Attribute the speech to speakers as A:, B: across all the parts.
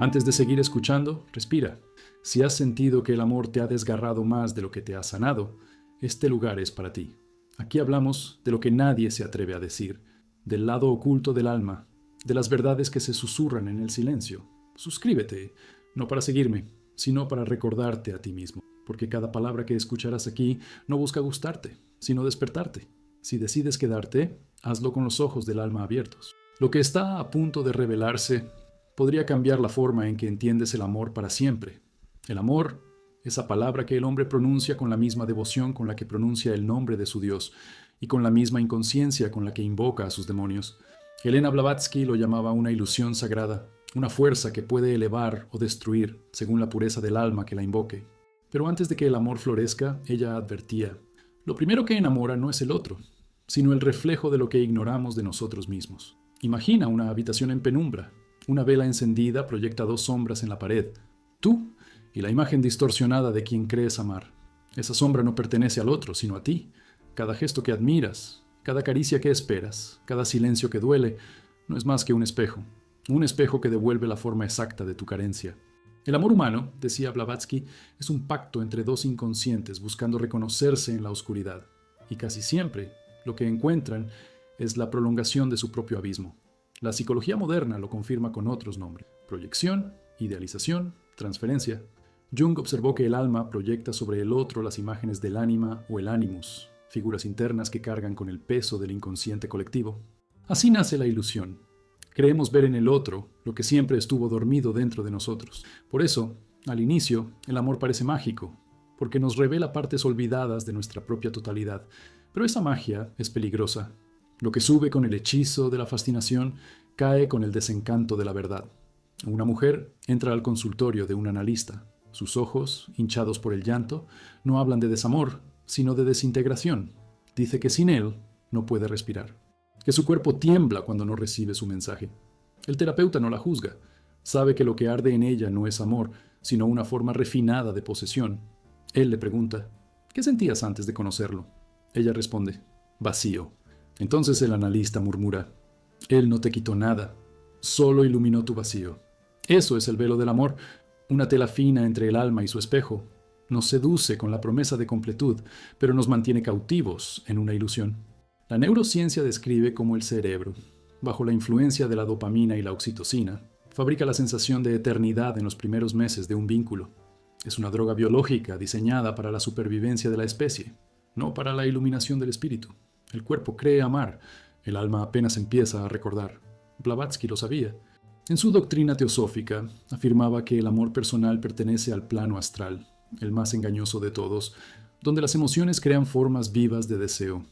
A: Antes de seguir escuchando, respira. Si has sentido que el amor te ha desgarrado más de lo que te ha sanado, este lugar es para ti. Aquí hablamos de lo que nadie se atreve a decir, del lado oculto del alma, de las verdades que se susurran en el silencio. Suscríbete, no para seguirme, sino para recordarte a ti mismo, porque cada palabra que escucharás aquí no busca gustarte, sino despertarte. Si decides quedarte, hazlo con los ojos del alma abiertos. Lo que está a punto de revelarse podría cambiar la forma en que entiendes el amor para siempre. El amor, esa palabra que el hombre pronuncia con la misma devoción con la que pronuncia el nombre de su Dios y con la misma inconsciencia con la que invoca a sus demonios. Elena Blavatsky lo llamaba una ilusión sagrada, una fuerza que puede elevar o destruir según la pureza del alma que la invoque. Pero antes de que el amor florezca, ella advertía: lo primero que enamora no es el otro, sino el reflejo de lo que ignoramos de nosotros mismos. Imagina una habitación en penumbra. Una vela encendida proyecta dos sombras en la pared, tú y la imagen distorsionada de quien crees amar. Esa sombra no pertenece al otro, sino a ti. Cada gesto que admiras, cada caricia que esperas, cada silencio que duele, no es más que un espejo que devuelve la forma exacta de tu carencia. El amor humano, decía Blavatsky, es un pacto entre dos inconscientes buscando reconocerse en la oscuridad, y casi siempre lo que encuentran es la prolongación de su propio abismo. La psicología moderna lo confirma con otros nombres: proyección, idealización, transferencia. Jung observó que el alma proyecta sobre el otro las imágenes del ánima o el animus, figuras internas que cargan con el peso del inconsciente colectivo. Así nace la ilusión. Creemos ver en el otro lo que siempre estuvo dormido dentro de nosotros. Por eso, al inicio, el amor parece mágico, porque nos revela partes olvidadas de nuestra propia totalidad. Pero esa magia es peligrosa. Lo que sube con el hechizo de la fascinación cae con el desencanto de la verdad. Una mujer entra al consultorio de un analista. Sus ojos, hinchados por el llanto, no hablan de desamor, sino de desintegración. Dice que sin él no puede respirar, que su cuerpo tiembla cuando no recibe su mensaje. El terapeuta no la juzga. Sabe que lo que arde en ella no es amor, sino una forma refinada de posesión. Él le pregunta: ¿qué sentías antes de conocerlo? Ella responde: vacío. Entonces el analista murmura: él no te quitó nada, solo iluminó tu vacío. Eso es el velo del amor, una tela fina entre el alma y su espejo. Nos seduce con la promesa de completud, pero nos mantiene cautivos en una ilusión. La neurociencia describe cómo el cerebro, bajo la influencia de la dopamina y la oxitocina, fabrica la sensación de eternidad en los primeros meses de un vínculo. Es una droga biológica diseñada para la supervivencia de la especie, no para la iluminación del espíritu. El cuerpo cree amar, el alma apenas empieza a recordar. Blavatsky lo sabía. En su doctrina teosófica, afirmaba que el amor personal pertenece al plano astral, el más engañoso de todos, donde las emociones crean formas vivas de deseo.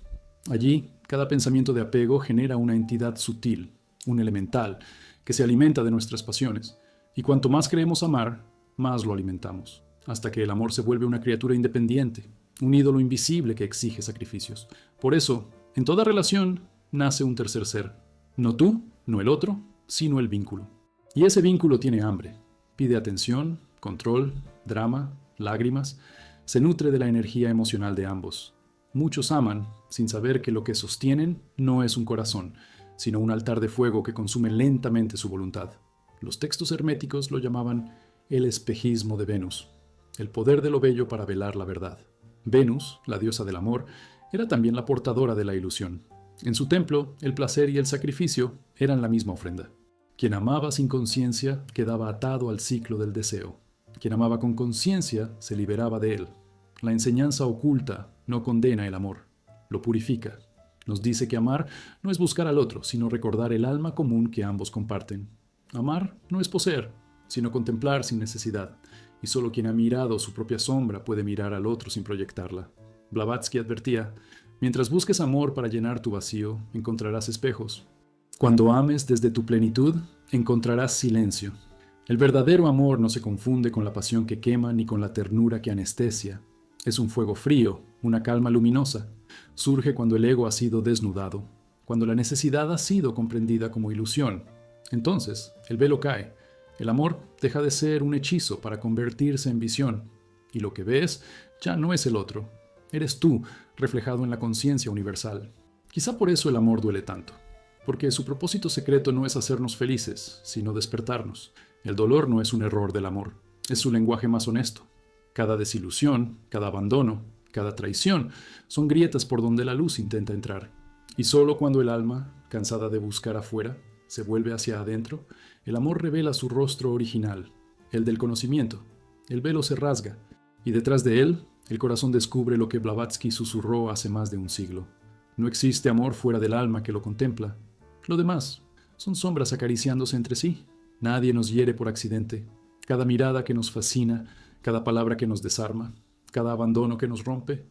A: Allí, cada pensamiento de apego genera una entidad sutil, un elemental, que se alimenta de nuestras pasiones, y cuanto más creemos amar, más lo alimentamos, hasta que el amor se vuelve una criatura independiente, un ídolo invisible que exige sacrificios. Por eso, en toda relación nace un tercer ser. No tú, no el otro, sino el vínculo. Y ese vínculo tiene hambre. Pide atención, control, drama, lágrimas. Se nutre de la energía emocional de ambos. Muchos aman sin saber que lo que sostienen no es un corazón, sino un altar de fuego que consume lentamente su voluntad. Los textos herméticos lo llamaban el espejismo de Venus, el poder de lo bello para velar la verdad. Venus, la diosa del amor, era también la portadora de la ilusión. En su templo, el placer y el sacrificio eran la misma ofrenda. Quien amaba sin conciencia quedaba atado al ciclo del deseo. Quien amaba con conciencia se liberaba de él. La enseñanza oculta no condena el amor, lo purifica. Nos dice que amar no es buscar al otro, sino recordar el alma común que ambos comparten. Amar no es poseer, sino contemplar sin necesidad. Y solo quien ha mirado su propia sombra puede mirar al otro sin proyectarla. Blavatsky advertía: mientras busques amor para llenar tu vacío, encontrarás espejos. Cuando ames desde tu plenitud, encontrarás silencio. El verdadero amor no se confunde con la pasión que quema ni con la ternura que anestesia. Es un fuego frío, una calma luminosa. Surge cuando el ego ha sido desnudado, cuando la necesidad ha sido comprendida como ilusión. Entonces, el velo cae. El amor deja de ser un hechizo para convertirse en visión. Y lo que ves ya no es el otro. Eres tú, reflejado en la conciencia universal. Quizá por eso el amor duele tanto. Porque su propósito secreto no es hacernos felices, sino despertarnos. El dolor no es un error del amor, es su lenguaje más honesto. Cada desilusión, cada abandono, cada traición son grietas por donde la luz intenta entrar. Y solo cuando el alma, cansada de buscar afuera, se vuelve hacia adentro, el amor revela su rostro original, el del conocimiento. El velo se rasga, y detrás de él, el corazón descubre lo que Blavatsky susurró hace más de un siglo. No existe amor fuera del alma que lo contempla. Lo demás son sombras acariciándose entre sí. Nadie nos hiere por accidente. Cada mirada que nos fascina, cada palabra que nos desarma, cada abandono que nos rompe,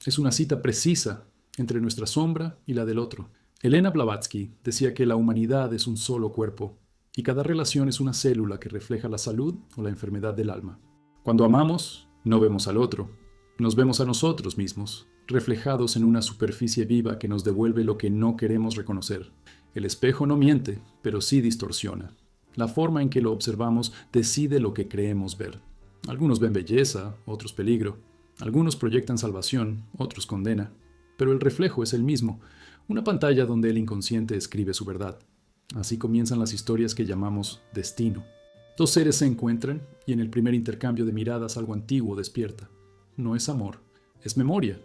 A: es una cita precisa entre nuestra sombra y la del otro. Elena Blavatsky decía que la humanidad es un solo cuerpo, y cada relación es una célula que refleja la salud o la enfermedad del alma. Cuando amamos, no vemos al otro, nos vemos a nosotros mismos, reflejados en una superficie viva que nos devuelve lo que no queremos reconocer. El espejo no miente, pero sí distorsiona. La forma en que lo observamos decide lo que creemos ver. Algunos ven belleza, otros peligro. Algunos proyectan salvación, otros condena. Pero el reflejo es el mismo, una pantalla donde el inconsciente escribe su verdad. Así comienzan las historias que llamamos destino. Dos seres se encuentran y en el primer intercambio de miradas algo antiguo despierta. No es amor, es memoria,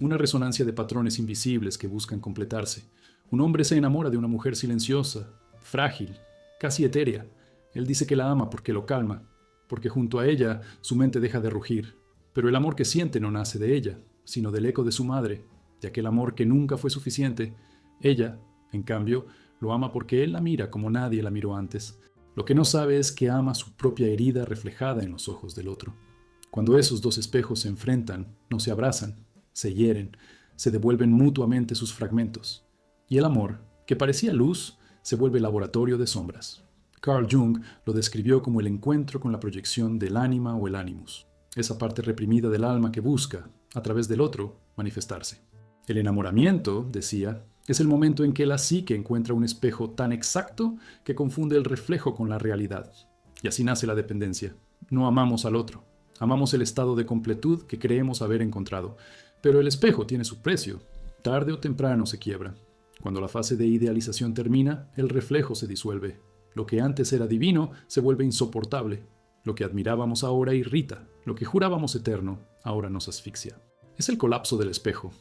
A: una resonancia de patrones invisibles que buscan completarse. Un hombre se enamora de una mujer silenciosa, frágil, casi etérea. Él dice que la ama porque lo calma, porque junto a ella su mente deja de rugir. Pero el amor que siente no nace de ella, sino del eco de su madre, de aquel amor que nunca fue suficiente. Ella, en cambio, lo ama porque él la mira como nadie la miró antes. Lo que no sabe es que ama su propia herida reflejada en los ojos del otro. Cuando esos dos espejos se enfrentan, no se abrazan, se hieren, se devuelven mutuamente sus fragmentos. Y el amor, que parecía luz, se vuelve laboratorio de sombras. Carl Jung lo describió como el encuentro con la proyección del ánima o el animus, esa parte reprimida del alma que busca, a través del otro, manifestarse. El enamoramiento, decía, es el momento en que la psique encuentra un espejo tan exacto que confunde el reflejo con la realidad. Y así nace la dependencia. No amamos al otro. Amamos el estado de completud que creemos haber encontrado. Pero el espejo tiene su precio. Tarde o temprano se quiebra. Cuando la fase de idealización termina, el reflejo se disuelve. Lo que antes era divino se vuelve insoportable. Lo que admirábamos ahora irrita. Lo que jurábamos eterno ahora nos asfixia. Es el colapso del espejo.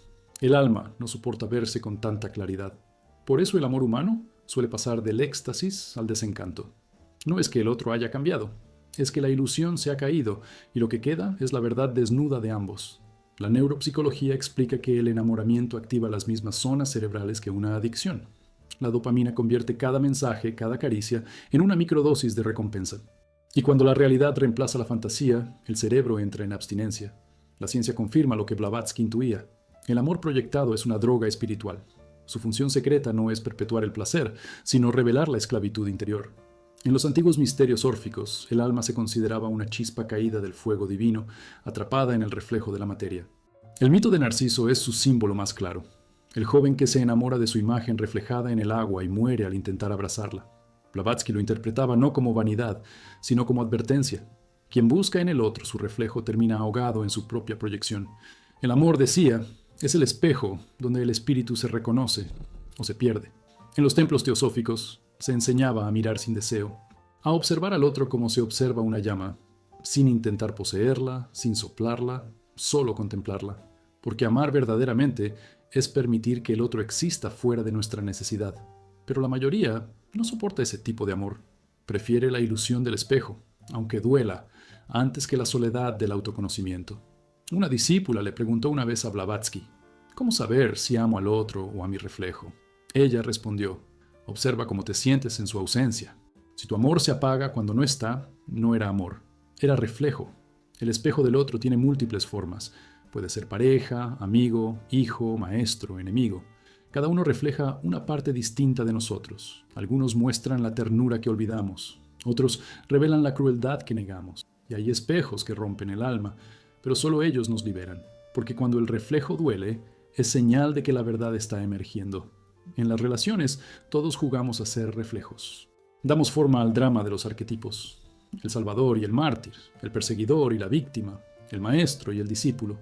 A: El alma no soporta verse con tanta claridad. Por eso el amor humano suele pasar del éxtasis al desencanto. No es que el otro haya cambiado, es que la ilusión se ha caído y lo que queda es la verdad desnuda de ambos. La neuropsicología explica que el enamoramiento activa las mismas zonas cerebrales que una adicción. La dopamina convierte cada mensaje, cada caricia, en una microdosis de recompensa. Y cuando la realidad reemplaza la fantasía, el cerebro entra en abstinencia. La ciencia confirma lo que Blavatsky intuía. El amor proyectado es una droga espiritual. Su función secreta no es perpetuar el placer, sino revelar la esclavitud interior. En los antiguos misterios órficos, el alma se consideraba una chispa caída del fuego divino, atrapada en el reflejo de la materia. El mito de Narciso es su símbolo más claro. El joven que se enamora de su imagen reflejada en el agua y muere al intentar abrazarla. Blavatsky lo interpretaba no como vanidad, sino como advertencia. Quien busca en el otro su reflejo termina ahogado en su propia proyección. El amor, decía, es el espejo donde el espíritu se reconoce o se pierde. En los templos teosóficos se enseñaba a mirar sin deseo, a observar al otro como se observa una llama, sin intentar poseerla, sin soplarla, solo contemplarla. Porque amar verdaderamente es permitir que el otro exista fuera de nuestra necesidad. Pero la mayoría no soporta ese tipo de amor. Prefiere la ilusión del espejo, aunque duela, antes que la soledad del autoconocimiento. Una discípula le preguntó una vez a Blavatsky, ¿cómo saber si amo al otro o a mi reflejo? Ella respondió, observa cómo te sientes en su ausencia. Si tu amor se apaga cuando no está, no era amor, era reflejo. El espejo del otro tiene múltiples formas. Puede ser pareja, amigo, hijo, maestro, enemigo. Cada uno refleja una parte distinta de nosotros. Algunos muestran la ternura que olvidamos, otros revelan la crueldad que negamos. Y hay espejos que rompen el alma, pero solo ellos nos liberan, porque cuando el reflejo duele, es señal de que la verdad está emergiendo. En las relaciones, todos jugamos a ser reflejos. Damos forma al drama de los arquetipos. El salvador y el mártir, el perseguidor y la víctima, el maestro y el discípulo.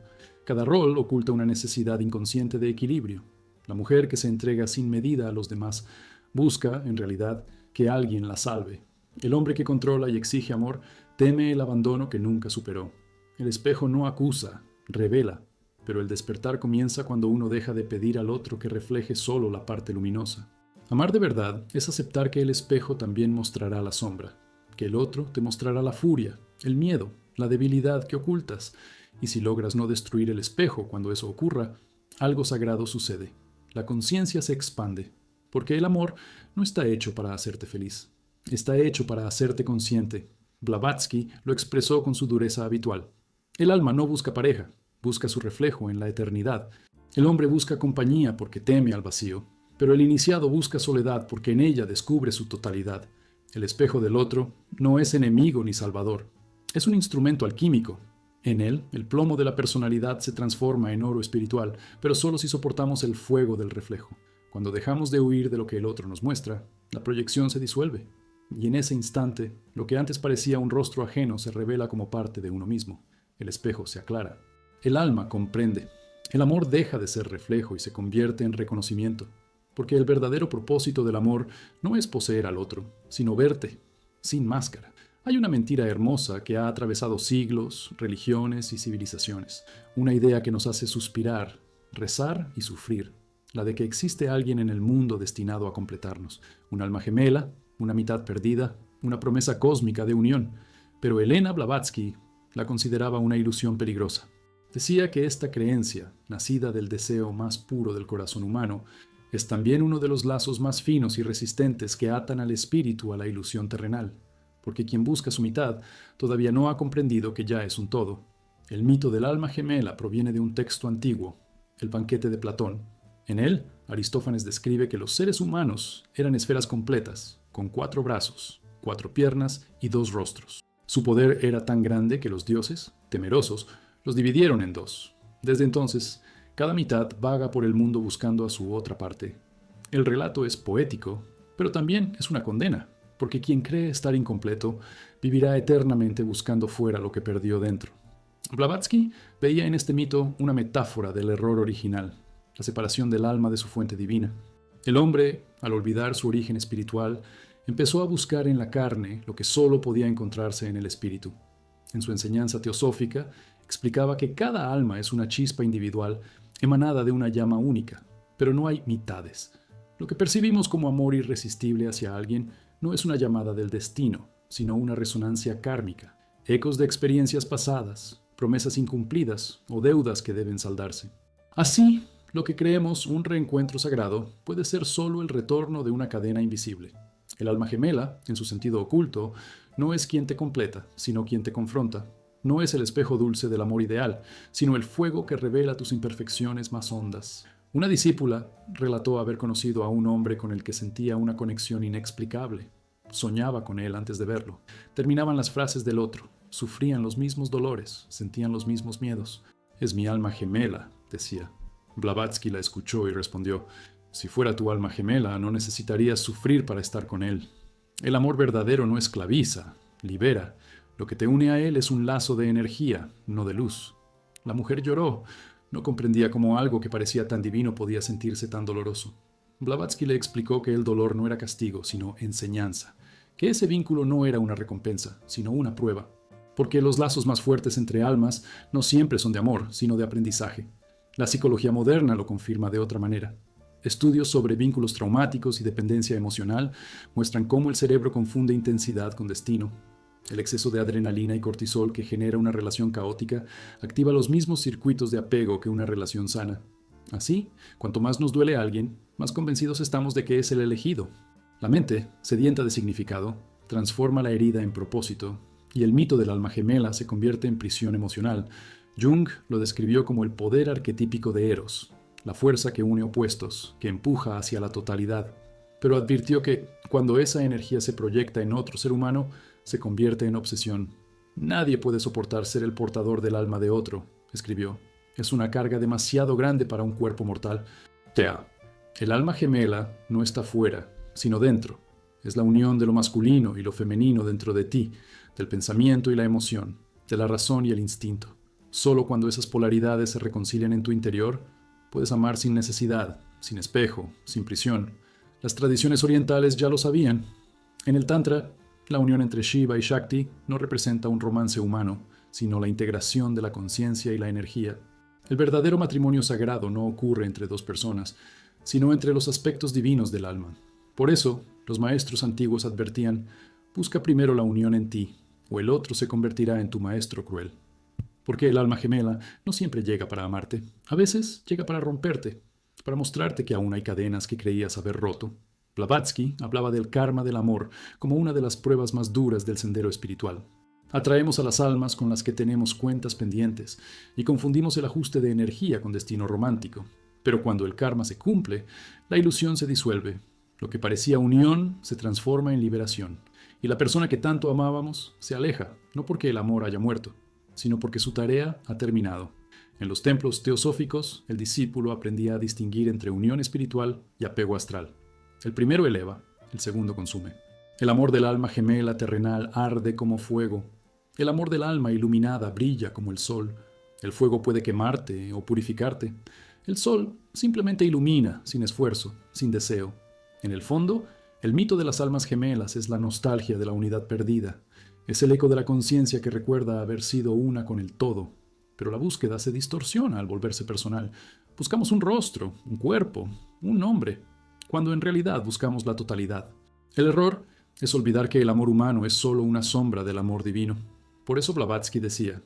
A: Cada rol oculta una necesidad inconsciente de equilibrio. La mujer que se entrega sin medida a los demás busca, en realidad, que alguien la salve. El hombre que controla y exige amor teme el abandono que nunca superó. El espejo no acusa, revela, pero el despertar comienza cuando uno deja de pedir al otro que refleje solo la parte luminosa. Amar de verdad es aceptar que el espejo también mostrará la sombra, que el otro te mostrará la furia, el miedo, la debilidad que ocultas, y si logras no destruir el espejo cuando eso ocurra, algo sagrado sucede. La conciencia se expande, porque el amor no está hecho para hacerte feliz, está hecho para hacerte consciente. Blavatsky lo expresó con su dureza habitual. El alma no busca pareja, busca su reflejo en la eternidad. El hombre busca compañía porque teme al vacío, pero el iniciado busca soledad porque en ella descubre su totalidad. El espejo del otro no es enemigo ni salvador, es un instrumento alquímico. En él, el plomo de la personalidad se transforma en oro espiritual, pero solo si soportamos el fuego del reflejo. Cuando dejamos de huir de lo que el otro nos muestra, la proyección se disuelve. Y en ese instante, lo que antes parecía un rostro ajeno se revela como parte de uno mismo. El espejo se aclara. El alma comprende. El amor deja de ser reflejo y se convierte en reconocimiento. Porque el verdadero propósito del amor no es poseer al otro, sino verte, sin máscara. Hay una mentira hermosa que ha atravesado siglos, religiones y civilizaciones. Una idea que nos hace suspirar, rezar y sufrir. La de que existe alguien en el mundo destinado a completarnos. Un alma gemela, una mitad perdida, una promesa cósmica de unión. Pero Elena Blavatsky la consideraba una ilusión peligrosa. Decía que esta creencia, nacida del deseo más puro del corazón humano, es también uno de los lazos más finos y resistentes que atan al espíritu a la ilusión terrenal. Porque quien busca su mitad todavía no ha comprendido que ya es un todo. El mito del alma gemela proviene de un texto antiguo, el Banquete de Platón. En él, Aristófanes describe que los seres humanos eran esferas completas, con 4 brazos, 4 piernas y 2 rostros. Su poder era tan grande que los dioses, temerosos, los dividieron en 2. Desde entonces, cada mitad vaga por el mundo buscando a su otra parte. El relato es poético, pero también es una condena. Porque quien cree estar incompleto vivirá eternamente buscando fuera lo que perdió dentro. Blavatsky veía en este mito una metáfora del error original, la separación del alma de su fuente divina. El hombre, al olvidar su origen espiritual, empezó a buscar en la carne lo que solo podía encontrarse en el espíritu. En su enseñanza teosófica, explicaba que cada alma es una chispa individual emanada de una llama única, pero no hay mitades. Lo que percibimos como amor irresistible hacia alguien no es una llamada del destino, sino una resonancia kármica, ecos de experiencias pasadas, promesas incumplidas o deudas que deben saldarse. Así, lo que creemos un reencuentro sagrado puede ser solo el retorno de una cadena invisible. El alma gemela, en su sentido oculto, no es quien te completa, sino quien te confronta. No es el espejo dulce del amor ideal, sino el fuego que revela tus imperfecciones más hondas. Una discípula relató haber conocido a un hombre con el que sentía una conexión inexplicable. Soñaba con él antes de verlo. Terminaban las frases del otro. Sufrían los mismos dolores, sentían los mismos miedos. «Es mi alma gemela», decía. Blavatsky la escuchó y respondió: «Si fuera tu alma gemela, no necesitarías sufrir para estar con él. El amor verdadero no esclaviza, libera. Lo que te une a él es un lazo de energía, no de luz». La mujer lloró. No comprendía cómo algo que parecía tan divino podía sentirse tan doloroso. Blavatsky le explicó que el dolor no era castigo, sino enseñanza, que ese vínculo no era una recompensa, sino una prueba, porque los lazos más fuertes entre almas no siempre son de amor, sino de aprendizaje. La psicología moderna lo confirma de otra manera. Estudios sobre vínculos traumáticos y dependencia emocional muestran cómo el cerebro confunde intensidad con destino. El exceso de adrenalina y cortisol que genera una relación caótica activa los mismos circuitos de apego que una relación sana. Así, cuanto más nos duele a alguien, más convencidos estamos de que es el elegido. La mente, sedienta de significado, transforma la herida en propósito, y el mito del alma gemela se convierte en prisión emocional. Jung lo describió como el poder arquetípico de Eros, la fuerza que une opuestos, que empuja hacia la totalidad. Pero advirtió que, cuando esa energía se proyecta en otro ser humano, se convierte en obsesión. «Nadie puede soportar ser el portador del alma de otro», escribió. «Es una carga demasiado grande para un cuerpo mortal». El alma gemela no está fuera, sino dentro. Es la unión de lo masculino y lo femenino dentro de ti, del pensamiento y la emoción, de la razón y el instinto. Solo cuando esas polaridades se reconcilian en tu interior, puedes amar sin necesidad, sin espejo, sin prisión. Las tradiciones orientales ya lo sabían. En el Tantra, La unión entre Shiva y Shakti no representa un romance humano, sino la integración de la conciencia y la energía. El verdadero matrimonio sagrado no ocurre entre dos personas, sino entre los aspectos divinos del alma. Por eso, los maestros antiguos advertían: busca primero la unión en ti, o el otro se convertirá en tu maestro cruel. Porque el alma gemela no siempre llega para amarte, a veces llega para romperte, para mostrarte que aún hay cadenas que creías haber roto. Blavatsky hablaba del karma del amor como una de las pruebas más duras del sendero espiritual. Atraemos a las almas con las que tenemos cuentas pendientes y confundimos el ajuste de energía con destino romántico. Pero cuando el karma se cumple, la ilusión se disuelve. Lo que parecía unión se transforma en liberación. Y la persona que tanto amábamos se aleja, no porque el amor haya muerto, sino porque su tarea ha terminado. En los templos teosóficos, el discípulo aprendía a distinguir entre unión espiritual y apego astral. El primero eleva, el segundo consume. El amor del alma gemela terrenal arde como fuego. El amor del alma iluminada brilla como el sol. El fuego puede quemarte o purificarte. El sol simplemente ilumina, sin esfuerzo, sin deseo. En el fondo, el mito de las almas gemelas es la nostalgia de la unidad perdida. Es el eco de la conciencia que recuerda haber sido una con el todo. Pero la búsqueda se distorsiona al volverse personal. Buscamos un rostro, un cuerpo, un nombre, cuando en realidad buscamos la totalidad. El error es olvidar que el amor humano es solo una sombra del amor divino. Por eso Blavatsky decía: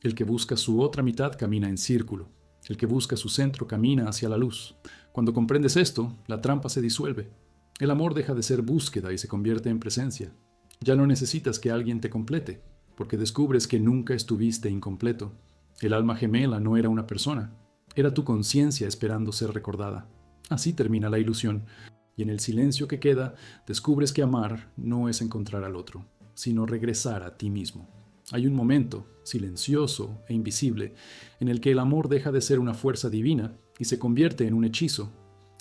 A: el que busca su otra mitad camina en círculo. El que busca su centro camina hacia la luz. Cuando comprendes esto, la trampa se disuelve. El amor deja de ser búsqueda y se convierte en presencia. Ya no necesitas que alguien te complete, porque descubres que nunca estuviste incompleto. El alma gemela no era una persona, era tu conciencia esperando ser recordada. Así termina la ilusión, y en el silencio que queda, descubres que amar no es encontrar al otro, sino regresar a ti mismo. Hay un momento, silencioso e invisible, en el que el amor deja de ser una fuerza divina y se convierte en un hechizo.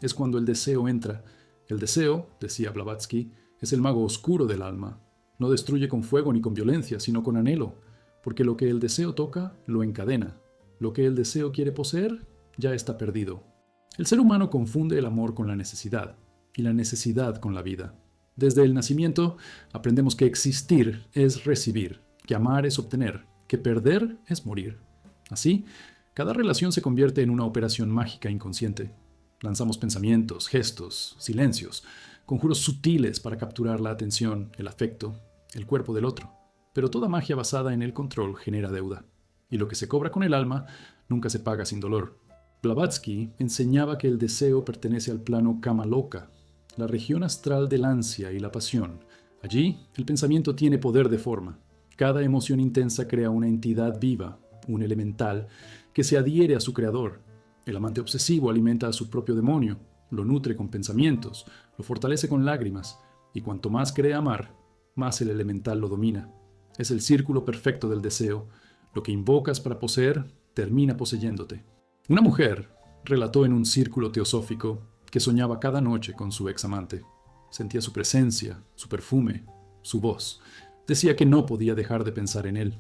A: Es cuando el deseo entra. El deseo, decía Blavatsky, es el mago oscuro del alma. No destruye con fuego ni con violencia, sino con anhelo, porque lo que el deseo toca, lo encadena. Lo que el deseo quiere poseer, ya está perdido. El ser humano confunde el amor con la necesidad, y la necesidad con la vida. Desde el nacimiento, aprendemos que existir es recibir, que amar es obtener, que perder es morir. Así, cada relación se convierte en una operación mágica inconsciente. Lanzamos pensamientos, gestos, silencios, conjuros sutiles para capturar la atención, el afecto, el cuerpo del otro. Pero toda magia basada en el control genera deuda. Y lo que se cobra con el alma nunca se paga sin dolor. Blavatsky enseñaba que el deseo pertenece al plano Kamaloka, la región astral del ansia y la pasión. Allí, el pensamiento tiene poder de forma. Cada emoción intensa crea una entidad viva, un elemental, que se adhiere a su creador. El amante obsesivo alimenta a su propio demonio, lo nutre con pensamientos, lo fortalece con lágrimas, y cuanto más cree amar, más el elemental lo domina. Es el círculo perfecto del deseo. Lo que invocas para poseer termina poseyéndote. Una mujer relató en un círculo teosófico que soñaba cada noche con su examante. Sentía su presencia, su perfume, su voz. Decía que no podía dejar de pensar en él.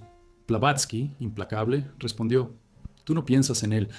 A: Blavatsky, implacable, respondió: tú no piensas en él,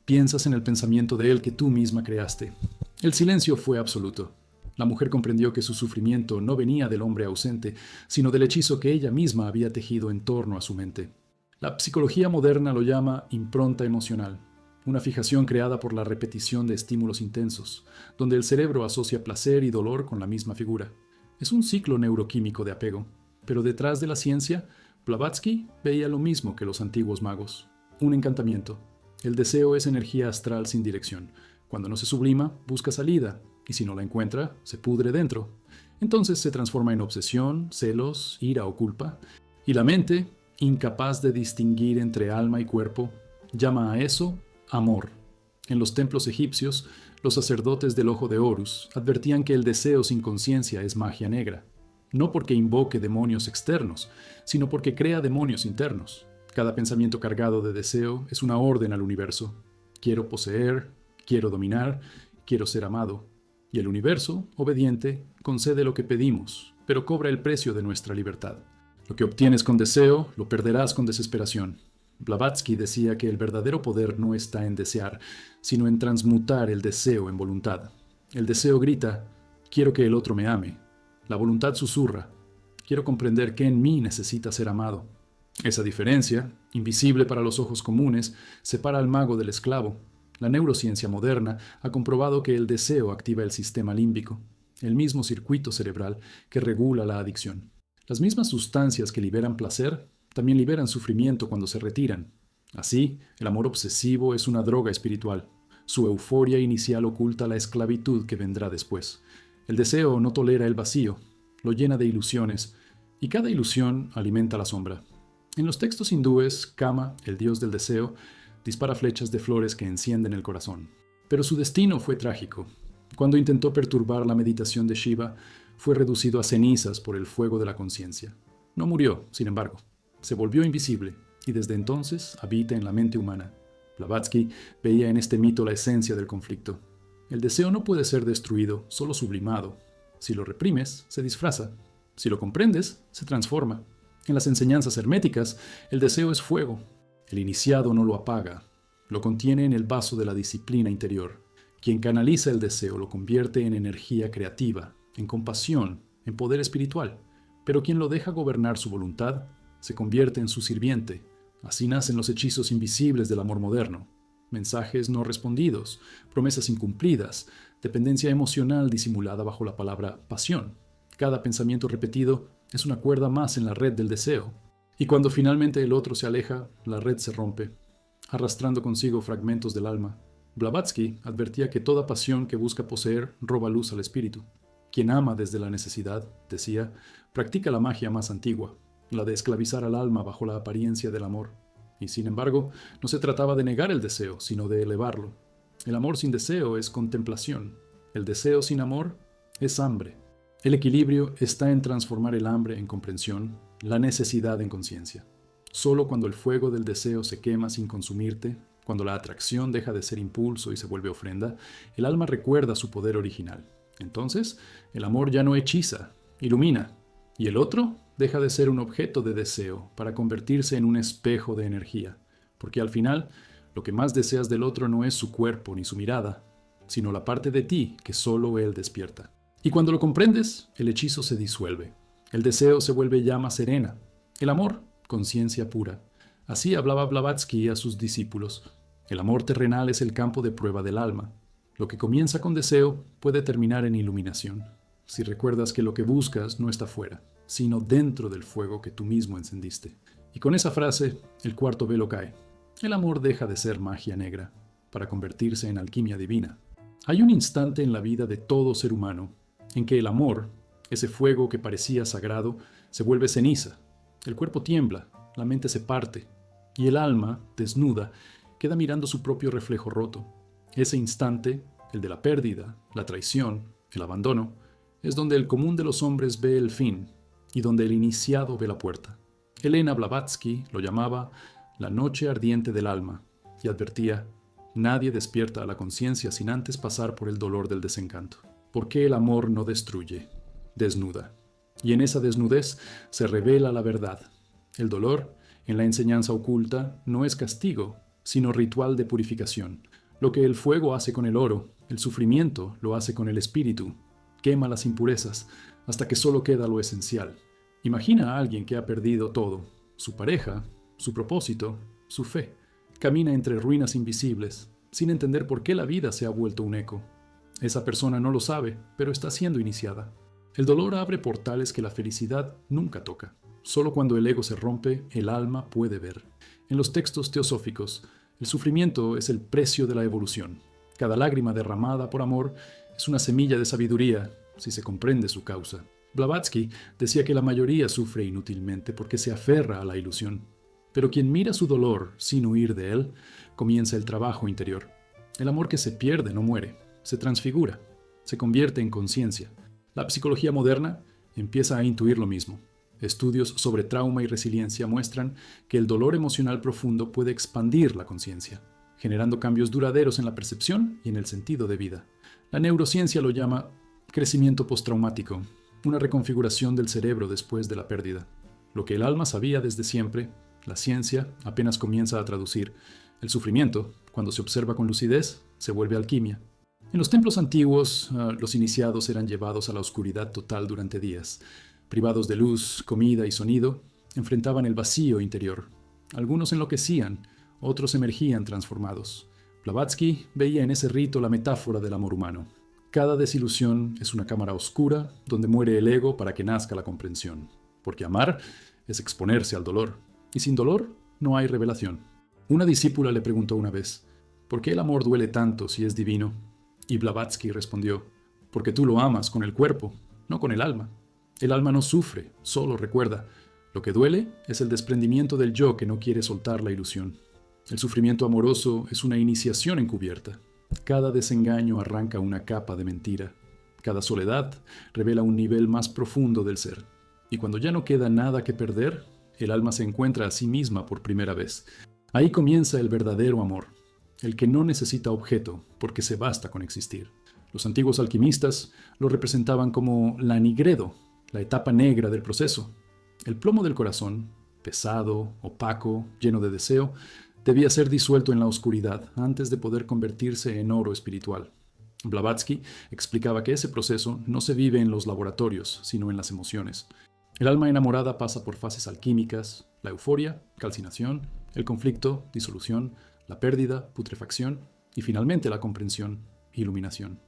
A: piensas en el pensamiento de él que tú misma creaste. El silencio fue absoluto. La mujer comprendió que su sufrimiento no venía del hombre ausente, sino del hechizo que ella misma había tejido en torno a su mente. La psicología moderna lo llama impronta emocional, una fijación creada por la repetición de estímulos intensos, donde el cerebro asocia placer y dolor con la misma figura. Es un ciclo neuroquímico de apego, pero detrás de la ciencia, Blavatsky veía lo mismo que los antiguos magos, un encantamiento. El deseo es energía astral sin dirección. Cuando no se sublima, busca salida, y si no la encuentra, se pudre dentro. Entonces se transforma en obsesión, celos, ira o culpa, y la mente, incapaz de distinguir entre alma y cuerpo, llama a eso amor. En los templos egipcios, los sacerdotes del ojo de Horus advertían que el deseo sin conciencia es magia negra, no porque invoque demonios externos, sino porque crea demonios internos. Cada pensamiento cargado de deseo es una orden al universo. Quiero poseer, quiero dominar, quiero ser amado. Y el universo, obediente, concede lo que pedimos, pero cobra el precio de nuestra libertad. Lo que obtienes con deseo, lo perderás con desesperación. Blavatsky decía que el verdadero poder no está en desear, sino en transmutar el deseo en voluntad. El deseo grita: quiero que el otro me ame. La voluntad susurra: Quiero comprender que en mí necesita ser amado. Esa diferencia, invisible para los ojos comunes, separa al mago del esclavo. La neurociencia moderna ha comprobado que el deseo activa el sistema límbico, el mismo circuito cerebral que regula la adicción. Las mismas sustancias que liberan placer también liberan sufrimiento cuando se retiran. Así, el amor obsesivo es una droga espiritual. Su euforia inicial oculta la esclavitud que vendrá después. El deseo no tolera el vacío, lo llena de ilusiones, y cada ilusión alimenta la sombra. En los textos hindúes, Kama, el dios del deseo, dispara flechas de flores que encienden el corazón. Pero su destino fue trágico. Cuando intentó perturbar la meditación de Shiva, fue reducido a cenizas por el fuego de la conciencia. No murió, sin embargo. Se volvió invisible y desde entonces habita en la mente humana. Blavatsky veía en este mito la esencia del conflicto. El deseo no puede ser destruido, solo sublimado. Si lo reprimes, se disfraza. Si lo comprendes, se transforma. En las enseñanzas herméticas, el deseo es fuego. El iniciado no lo apaga, lo contiene en el vaso de la disciplina interior. Quien canaliza el deseo lo convierte en energía creativa, en compasión, en poder espiritual. Pero quien lo deja gobernar su voluntad, se convierte en su sirviente. Así nacen los hechizos invisibles del amor moderno. Mensajes no respondidos, promesas incumplidas, dependencia emocional disimulada bajo la palabra pasión. Cada pensamiento repetido es una cuerda más en la red del deseo. Y cuando finalmente el otro se aleja, la red se rompe, arrastrando consigo fragmentos del alma. Blavatsky advertía que toda pasión que busca poseer roba luz al espíritu. Quien ama desde la necesidad, decía, practica la magia más antigua, la de esclavizar al alma bajo la apariencia del amor. Y sin embargo, no se trataba de negar el deseo, sino de elevarlo. El amor sin deseo es contemplación. El deseo sin amor es hambre. El equilibrio está en transformar el hambre en comprensión, la necesidad en conciencia. Solo cuando el fuego del deseo se quema sin consumirte, cuando la atracción deja de ser impulso y se vuelve ofrenda, el alma recuerda su poder original. Entonces, el amor ya no hechiza, ilumina, y el otro deja de ser un objeto de deseo para convertirse en un espejo de energía, porque al final, lo que más deseas del otro no es su cuerpo ni su mirada, sino la parte de ti que solo él despierta. Y cuando lo comprendes, el hechizo se disuelve. El deseo se vuelve llama serena. El amor, conciencia pura. Así hablaba Blavatsky a sus discípulos. El amor terrenal es el campo de prueba del alma. Lo que comienza con deseo puede terminar en iluminación, si recuerdas que lo que buscas no está fuera, sino dentro del fuego que tú mismo encendiste. Y con esa frase, el cuarto velo cae. El amor deja de ser magia negra, para convertirse en alquimia divina. Hay un instante en la vida de todo ser humano en que el amor, ese fuego que parecía sagrado, se vuelve ceniza. El cuerpo tiembla, la mente se parte, y el alma, desnuda, queda mirando su propio reflejo roto. Ese instante, el de la pérdida, la traición, el abandono, es donde el común de los hombres ve el fin, y donde el iniciado ve la puerta. Elena Blavatsky lo llamaba la noche ardiente del alma, y advertía, nadie despierta a la conciencia sin antes pasar por el dolor del desencanto. ¿Por qué el amor no destruye? Desnuda. Y en esa desnudez se revela la verdad. El dolor, en la enseñanza oculta, no es castigo, sino ritual de purificación. Lo que el fuego hace con el oro, el sufrimiento lo hace con el espíritu. Quema las impurezas hasta que solo queda lo esencial. Imagina a alguien que ha perdido todo, su pareja, su propósito, su fe. Camina entre ruinas invisibles, sin entender por qué la vida se ha vuelto un eco. Esa persona no lo sabe, pero está siendo iniciada. El dolor abre portales que la felicidad nunca toca. Solo cuando el ego se rompe, el alma puede ver. En los textos teosóficos, el sufrimiento es el precio de la evolución. Cada lágrima derramada por amor es una semilla de sabiduría, si se comprende su causa. Blavatsky decía que la mayoría sufre inútilmente porque se aferra a la ilusión. Pero quien mira su dolor sin huir de él, comienza el trabajo interior. El amor que se pierde no muere, se transfigura, se convierte en conciencia. La psicología moderna empieza a intuir lo mismo. Estudios sobre trauma y resiliencia muestran que el dolor emocional profundo puede expandir la conciencia, generando cambios duraderos en la percepción y en el sentido de vida. La neurociencia lo llama crecimiento postraumático, una reconfiguración del cerebro después de la pérdida. Lo que el alma sabía desde siempre, la ciencia apenas comienza a traducir. El sufrimiento, cuando se observa con lucidez, se vuelve alquimia. En los templos antiguos, los iniciados eran llevados a la oscuridad total durante días. Privados de luz, comida y sonido, enfrentaban el vacío interior. Algunos enloquecían, otros emergían transformados. Blavatsky veía en ese rito la metáfora del amor humano. Cada desilusión es una cámara oscura donde muere el ego para que nazca la comprensión. Porque amar es exponerse al dolor, y sin dolor no hay revelación. Una discípula le preguntó una vez, ¿por qué el amor duele tanto si es divino? Y Blavatsky respondió, porque tú lo amas con el cuerpo, no con el alma. El alma no sufre, solo recuerda. Lo que duele es el desprendimiento del yo que no quiere soltar la ilusión. El sufrimiento amoroso es una iniciación encubierta. Cada desengaño arranca una capa de mentira. Cada soledad revela un nivel más profundo del ser. Y cuando ya no queda nada que perder, el alma se encuentra a sí misma por primera vez. Ahí comienza el verdadero amor, el que no necesita objeto porque se basta con existir. Los antiguos alquimistas lo representaban como la nigredo, la etapa negra del proceso. El plomo del corazón, pesado, opaco, lleno de deseo, debía ser disuelto en la oscuridad antes de poder convertirse en oro espiritual. Blavatsky explicaba que ese proceso no se vive en los laboratorios, sino en las emociones. El alma enamorada pasa por fases alquímicas, la euforia, calcinación, el conflicto, disolución, la pérdida, putrefacción y finalmente la comprensión, iluminación.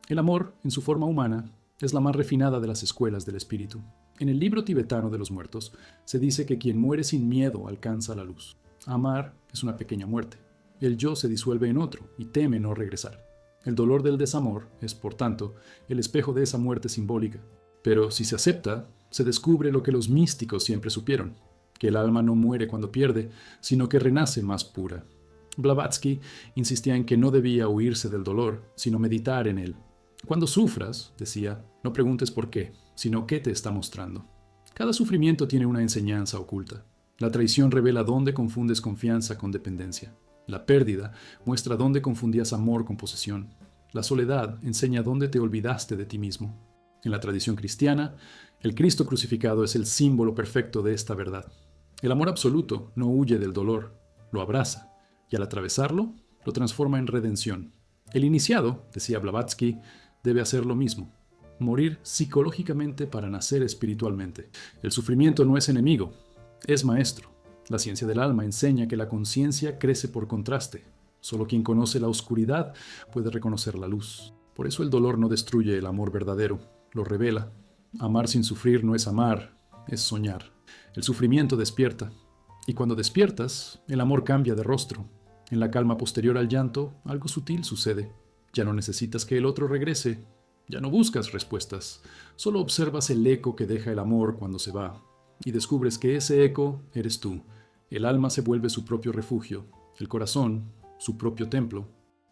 A: El amor, en su forma humana, es la más refinada de las escuelas del espíritu. En el libro tibetano de los muertos se dice que quien muere sin miedo alcanza la luz. Amar es una pequeña muerte. El yo se disuelve en otro y teme no regresar. El dolor del desamor es, por tanto, el espejo de esa muerte simbólica. Pero si se acepta, se descubre lo que los místicos siempre supieron, que el alma no muere cuando pierde, sino que renace más pura. Blavatsky insistía en que no debía huirse del dolor, sino meditar en él. Cuando sufras, decía, no preguntes por qué, sino qué te está mostrando. Cada sufrimiento tiene una enseñanza oculta. La traición revela dónde confundes confianza con dependencia. La pérdida muestra dónde confundías amor con posesión. La soledad enseña dónde te olvidaste de ti mismo. En la tradición cristiana, el Cristo crucificado es el símbolo perfecto de esta verdad. El amor absoluto no huye del dolor, lo abraza, y al atravesarlo, lo transforma en redención. El iniciado, decía Blavatsky, debe hacer lo mismo, morir psicológicamente para nacer espiritualmente. El sufrimiento no es enemigo, es maestro. La ciencia del alma enseña que la conciencia crece por contraste. Solo quien conoce la oscuridad puede reconocer la luz. Por eso el dolor no destruye el amor verdadero, lo revela. Amar sin sufrir no es amar, es soñar. El sufrimiento despierta. Y cuando despiertas, el amor cambia de rostro. En la calma posterior al llanto, algo sutil sucede. Ya no necesitas que el otro regrese. Ya no buscas respuestas. Solo observas el eco que deja el amor cuando se va. Y descubres que ese eco eres tú. El alma se vuelve su propio refugio. El corazón, su propio templo.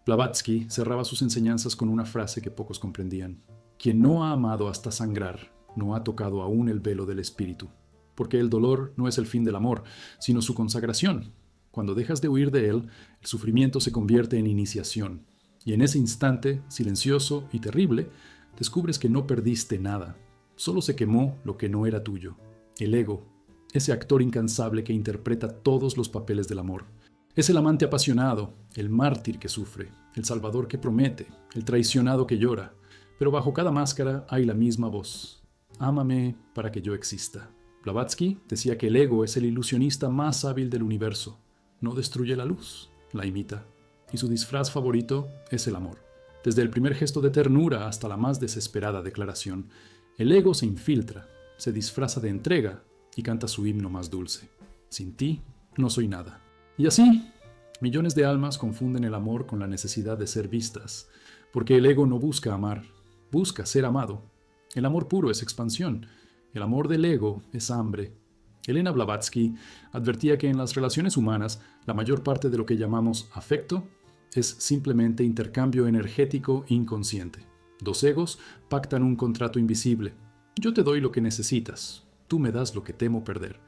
A: Blavatsky cerraba sus enseñanzas con una frase que pocos comprendían. Quien no ha amado hasta sangrar, no ha tocado aún el velo del espíritu. Porque el dolor no es el fin del amor, sino su consagración. Cuando dejas de huir de él, el sufrimiento se convierte en iniciación. Y en ese instante, silencioso y terrible, descubres que no perdiste nada. Solo se quemó lo que no era tuyo. El ego, ese actor incansable que interpreta todos los papeles del amor. Es el amante apasionado, el mártir que sufre, el salvador que promete, el traicionado que llora. Pero bajo cada máscara hay la misma voz. Ámame para que yo exista. Blavatsky decía que el ego es el ilusionista más hábil del universo. No destruye la luz, la imita. Y su disfraz favorito es el amor. Desde el primer gesto de ternura hasta la más desesperada declaración, el ego se infiltra, se disfraza de entrega y canta su himno más dulce. Sin ti, no soy nada. Y así, millones de almas confunden el amor con la necesidad de ser vistas, porque el ego no busca amar, busca ser amado. El amor puro es expansión, el amor del ego es hambre. Elena Blavatsky advertía que en las relaciones humanas la mayor parte de lo que llamamos afecto es simplemente intercambio energético inconsciente. Dos egos pactan un contrato invisible. Yo te doy lo que necesitas, tú me das lo que temo perder.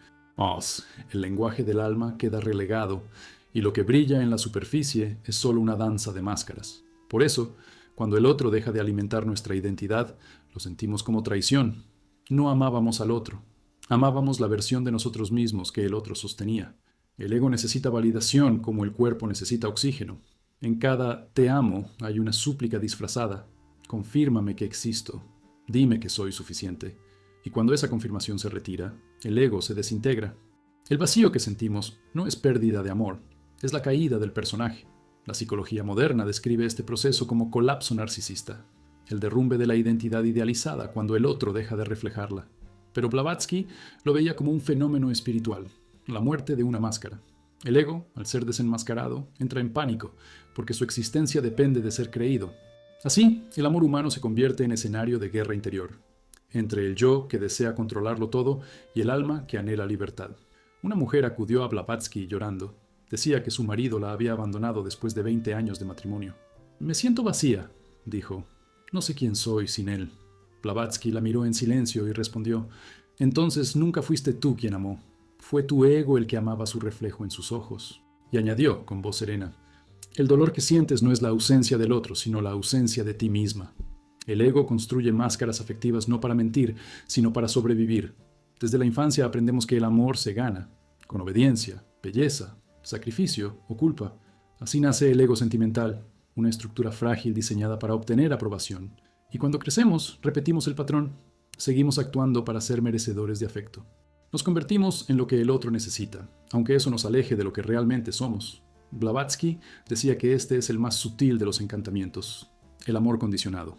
A: El lenguaje del alma queda relegado y lo que brilla en la superficie es solo una danza de máscaras. Por eso, cuando el otro deja de alimentar nuestra identidad, lo sentimos como traición. No amábamos al otro. Amábamos la versión de nosotros mismos que el otro sostenía. El ego necesita validación como el cuerpo necesita oxígeno. En cada te amo hay una súplica disfrazada. Confírmame que existo. Dime que soy suficiente. Y cuando esa confirmación se retira, el ego se desintegra. El vacío que sentimos no es pérdida de amor, es la caída del personaje. La psicología moderna describe este proceso como colapso narcisista, el derrumbe de la identidad idealizada cuando el otro deja de reflejarla. Pero Blavatsky lo veía como un fenómeno espiritual, la muerte de una máscara. El ego, al ser desenmascarado, entra en pánico, porque su existencia depende de ser creído. Así, el amor humano se convierte en escenario de guerra interior, entre el yo que desea controlarlo todo y el alma que anhela libertad. Una mujer acudió a Blavatsky llorando. Decía que su marido la había abandonado después de 20 años de matrimonio. «Me siento vacía», dijo. «No sé quién soy sin él». Blavatsky la miró en silencio y respondió: «Entonces nunca fuiste tú quien amó. Fue tu ego el que amaba su reflejo en sus ojos». Y añadió con voz serena: «El dolor que sientes no es la ausencia del otro, sino la ausencia de ti misma». El ego construye máscaras afectivas no para mentir, sino para sobrevivir. Desde la infancia aprendemos que el amor se gana, con obediencia, belleza, sacrificio o culpa. Así nace el ego sentimental, una estructura frágil diseñada para obtener aprobación. Y cuando crecemos, repetimos el patrón. Seguimos actuando para ser merecedores de afecto. Nos convertimos en lo que el otro necesita, aunque eso nos aleje de lo que realmente somos. Blavatsky decía que este es el más sutil de los encantamientos, el amor condicionado.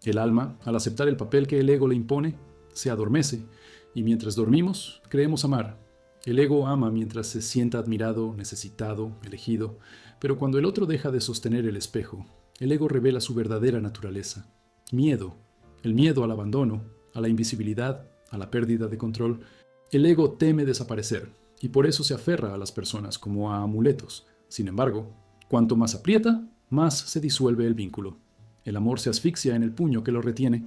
A: El alma, al aceptar el papel que el ego le impone, se adormece, y mientras dormimos, creemos amar. El ego ama mientras se sienta admirado, necesitado, elegido, pero cuando el otro deja de sostener el espejo, el ego revela su verdadera naturaleza. Miedo, el miedo al abandono, a la invisibilidad, a la pérdida de control. El ego teme desaparecer, y por eso se aferra a las personas como a amuletos. Sin embargo, cuanto más aprieta, más se disuelve el vínculo. El amor se asfixia en el puño que lo retiene.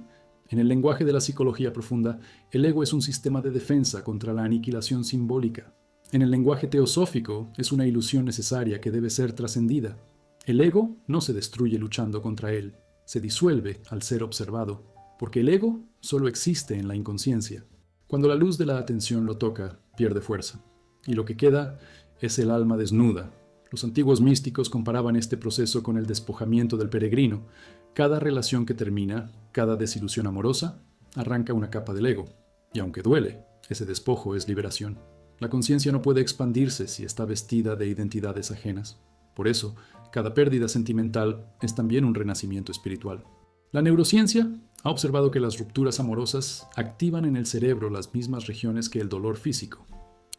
A: En el lenguaje de la psicología profunda, el ego es un sistema de defensa contra la aniquilación simbólica. En el lenguaje teosófico, es una ilusión necesaria que debe ser trascendida. El ego no se destruye luchando contra él, se disuelve al ser observado, porque el ego solo existe en la inconsciencia. Cuando la luz de la atención lo toca, pierde fuerza, y lo que queda es el alma desnuda. Los antiguos místicos comparaban este proceso con el despojamiento del peregrino. Cada relación que termina, cada desilusión amorosa, arranca una capa del ego. Y aunque duele, ese despojo es liberación. La conciencia no puede expandirse si está vestida de identidades ajenas. Por eso, cada pérdida sentimental es también un renacimiento espiritual. La neurociencia ha observado que las rupturas amorosas activan en el cerebro las mismas regiones que el dolor físico.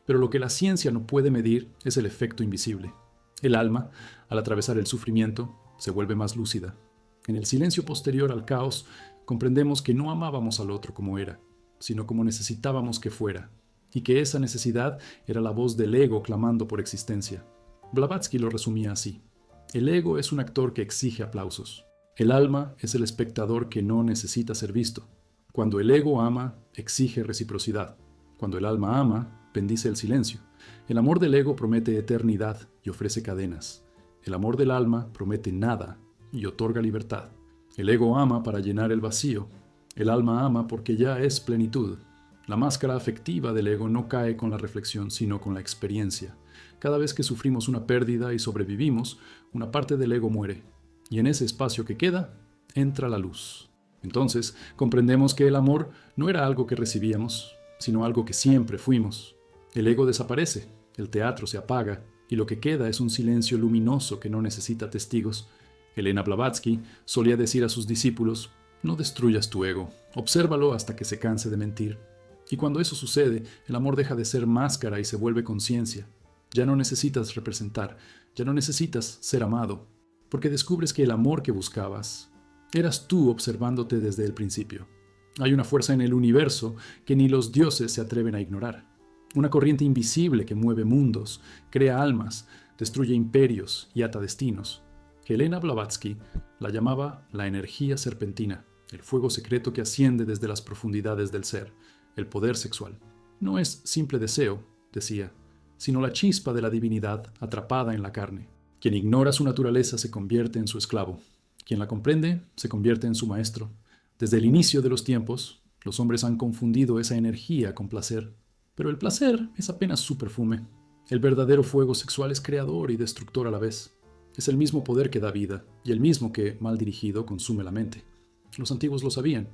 A: Pero lo que la ciencia no puede medir es el efecto invisible. El alma, al atravesar el sufrimiento, se vuelve más lúcida. En el silencio posterior al caos, comprendemos que no amábamos al otro como era, sino como necesitábamos que fuera, y que esa necesidad era la voz del ego clamando por existencia. Blavatsky lo resumía así: el ego es un actor que exige aplausos. El alma es el espectador que no necesita ser visto. Cuando el ego ama, exige reciprocidad. Cuando el alma ama, bendice el silencio. El amor del ego promete eternidad y ofrece cadenas. El amor del alma promete nada y otorga libertad. El ego ama para llenar el vacío. El alma ama porque ya es plenitud. La máscara afectiva del ego no cae con la reflexión, sino con la experiencia. Cada vez que sufrimos una pérdida y sobrevivimos, una parte del ego muere. Y en ese espacio que queda, entra la luz. Entonces, comprendemos que el amor no era algo que recibíamos, sino algo que siempre fuimos. El ego desaparece, el teatro se apaga, y lo que queda es un silencio luminoso que no necesita testigos. Elena Blavatsky solía decir a sus discípulos: no destruyas tu ego, obsérvalo hasta que se canse de mentir. Y cuando eso sucede, el amor deja de ser máscara y se vuelve conciencia. Ya no necesitas representar, ya no necesitas ser amado, porque descubres que el amor que buscabas eras tú observándote desde el principio. Hay una fuerza en el universo que ni los dioses se atreven a ignorar. Una corriente invisible que mueve mundos, crea almas, destruye imperios y ata destinos. Helena Blavatsky la llamaba la energía serpentina, el fuego secreto que asciende desde las profundidades del ser, el poder sexual. No es simple deseo, decía, sino la chispa de la divinidad atrapada en la carne. Quien ignora su naturaleza se convierte en su esclavo. Quien la comprende se convierte en su maestro. Desde el inicio de los tiempos, los hombres han confundido esa energía con placer. Pero el placer es apenas su perfume. El verdadero fuego sexual es creador y destructor a la vez. Es el mismo poder que da vida y el mismo que, mal dirigido, consume la mente. Los antiguos lo sabían.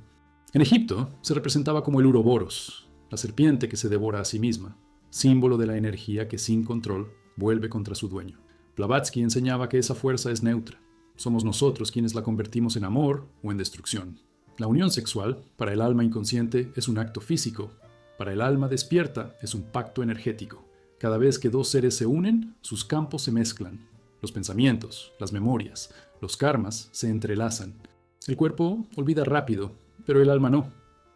A: En Egipto se representaba como el Uroboros, la serpiente que se devora a sí misma, símbolo de la energía que sin control vuelve contra su dueño. Blavatsky enseñaba que esa fuerza es neutra. Somos nosotros quienes la convertimos en amor o en destrucción. La unión sexual, para el alma inconsciente, es un acto físico. Para el alma despierta, es un pacto energético. Cada vez que dos seres se unen, sus campos se mezclan. Los pensamientos, las memorias, los karmas se entrelazan. El cuerpo olvida rápido, pero el alma no.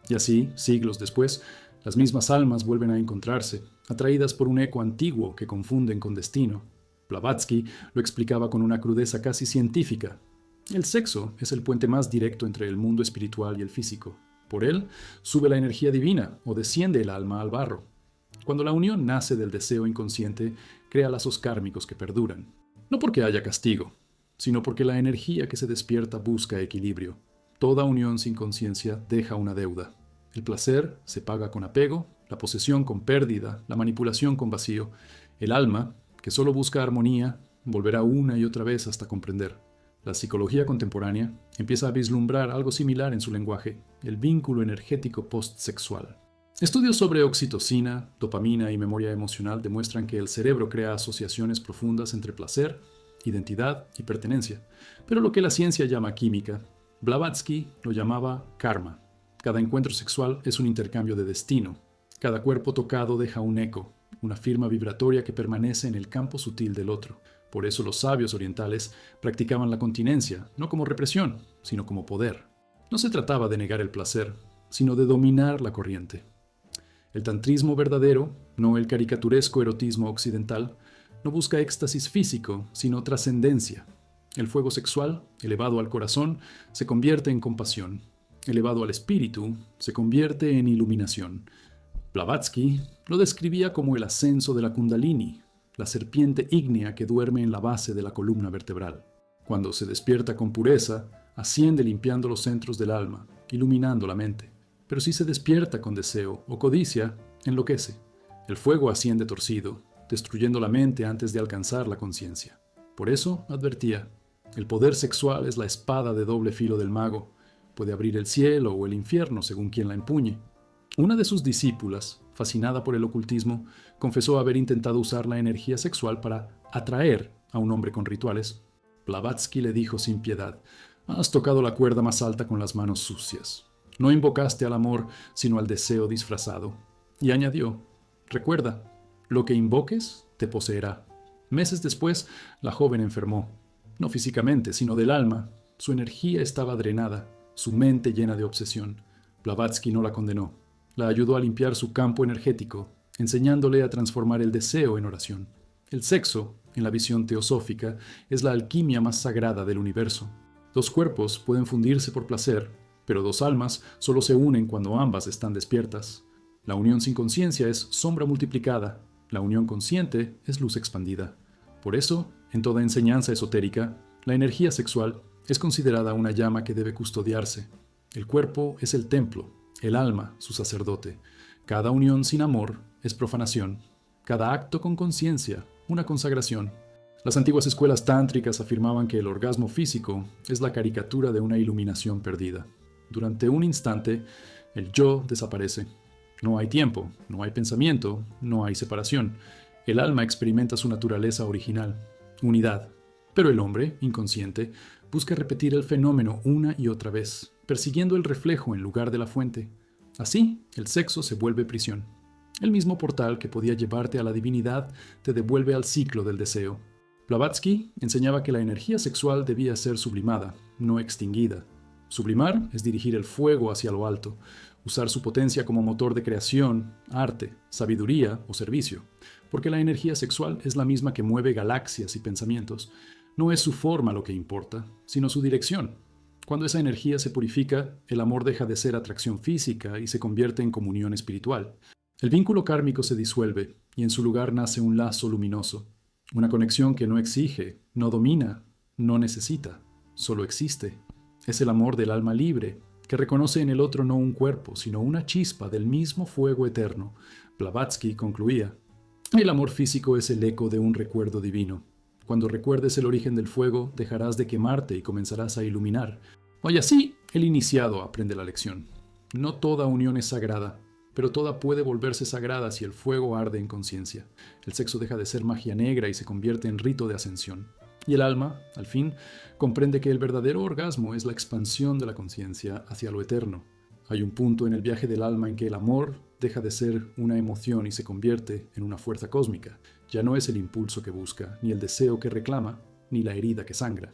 A: Y así, siglos después, las mismas almas vuelven a encontrarse, atraídas por un eco antiguo que confunden con destino. Blavatsky lo explicaba con una crudeza casi científica. El sexo es el puente más directo entre el mundo espiritual y el físico. Por él, sube la energía divina o desciende el alma al barro. Cuando la unión nace del deseo inconsciente, crea lazos kármicos que perduran. No porque haya castigo, sino porque la energía que se despierta busca equilibrio. Toda unión sin conciencia deja una deuda. El placer se paga con apego, la posesión con pérdida, la manipulación con vacío. El alma, que solo busca armonía, volverá una y otra vez hasta comprender. La psicología contemporánea empieza a vislumbrar algo similar en su lenguaje, el vínculo energético postsexual. Estudios sobre oxitocina, dopamina y memoria emocional demuestran que el cerebro crea asociaciones profundas entre placer, identidad y pertenencia. Pero lo que la ciencia llama química, Blavatsky lo llamaba karma. Cada encuentro sexual es un intercambio de destino. Cada cuerpo tocado deja un eco, una firma vibratoria que permanece en el campo sutil del otro. Por eso los sabios orientales practicaban la continencia, no como represión, sino como poder. No se trataba de negar el placer, sino de dominar la corriente. El tantrismo verdadero, no el caricaturesco erotismo occidental, no busca éxtasis físico, sino trascendencia. El fuego sexual, elevado al corazón, se convierte en compasión. Elevado al espíritu, se convierte en iluminación. Blavatsky lo describía como el ascenso de la Kundalini, la serpiente ígnea que duerme en la base de la columna vertebral. Cuando se despierta con pureza, asciende limpiando los centros del alma, iluminando la mente. Pero si se despierta con deseo o codicia, enloquece. El fuego asciende torcido, destruyendo la mente antes de alcanzar la conciencia. Por eso, advertía, el poder sexual es la espada de doble filo del mago. Puede abrir el cielo o el infierno según quien la empuñe. Una de sus discípulas, fascinada por el ocultismo, confesó haber intentado usar la energía sexual para atraer a un hombre con rituales. Blavatsky le dijo sin piedad, has tocado la cuerda más alta con las manos sucias. No invocaste al amor, sino al deseo disfrazado. Y añadió, recuerda, lo que invoques te poseerá. Meses después, la joven enfermó. No físicamente, sino del alma. Su energía estaba drenada, su mente llena de obsesión. Blavatsky no la condenó. La ayudó a limpiar su campo energético, enseñándole a transformar el deseo en oración. El sexo, en la visión teosófica, es la alquimia más sagrada del universo. Dos cuerpos pueden fundirse por placer, pero dos almas solo se unen cuando ambas están despiertas. La unión sin conciencia es sombra multiplicada, la unión consciente es luz expandida. Por eso, en toda enseñanza esotérica, la energía sexual es considerada una llama que debe custodiarse. El cuerpo es el templo, el alma su sacerdote. Cada unión sin amor es profanación. Cada acto con conciencia, una consagración. Las antiguas escuelas tántricas afirmaban que el orgasmo físico es la caricatura de una iluminación perdida. Durante un instante, el yo desaparece. No hay tiempo, no hay pensamiento, no hay separación. El alma experimenta su naturaleza original, unidad. Pero el hombre, inconsciente, busca repetir el fenómeno una y otra vez, persiguiendo el reflejo en lugar de la fuente. Así, el sexo se vuelve prisión. El mismo portal que podía llevarte a la divinidad te devuelve al ciclo del deseo. Blavatsky enseñaba que la energía sexual debía ser sublimada, no extinguida. Sublimar es dirigir el fuego hacia lo alto, usar su potencia como motor de creación, arte, sabiduría o servicio, porque la energía sexual es la misma que mueve galaxias y pensamientos. No es su forma lo que importa, sino su dirección. Cuando esa energía se purifica, el amor deja de ser atracción física y se convierte en comunión espiritual. El vínculo kármico se disuelve y en su lugar nace un lazo luminoso, una conexión que no exige, no domina, no necesita, solo existe. Es el amor del alma libre, que reconoce en el otro no un cuerpo, sino una chispa del mismo fuego eterno. Blavatsky concluía, el amor físico es el eco de un recuerdo divino. Cuando recuerdes el origen del fuego, dejarás de quemarte y comenzarás a iluminar. Hoy así, el iniciado aprende la lección. No toda unión es sagrada, pero toda puede volverse sagrada si el fuego arde en conciencia. El sexo deja de ser magia negra y se convierte en rito de ascensión. Y el alma, al fin, comprende que el verdadero orgasmo es la expansión de la conciencia hacia lo eterno. Hay un punto en el viaje del alma en que el amor deja de ser una emoción y se convierte en una fuerza cósmica. Ya no es el impulso que busca, ni el deseo que reclama, ni la herida que sangra.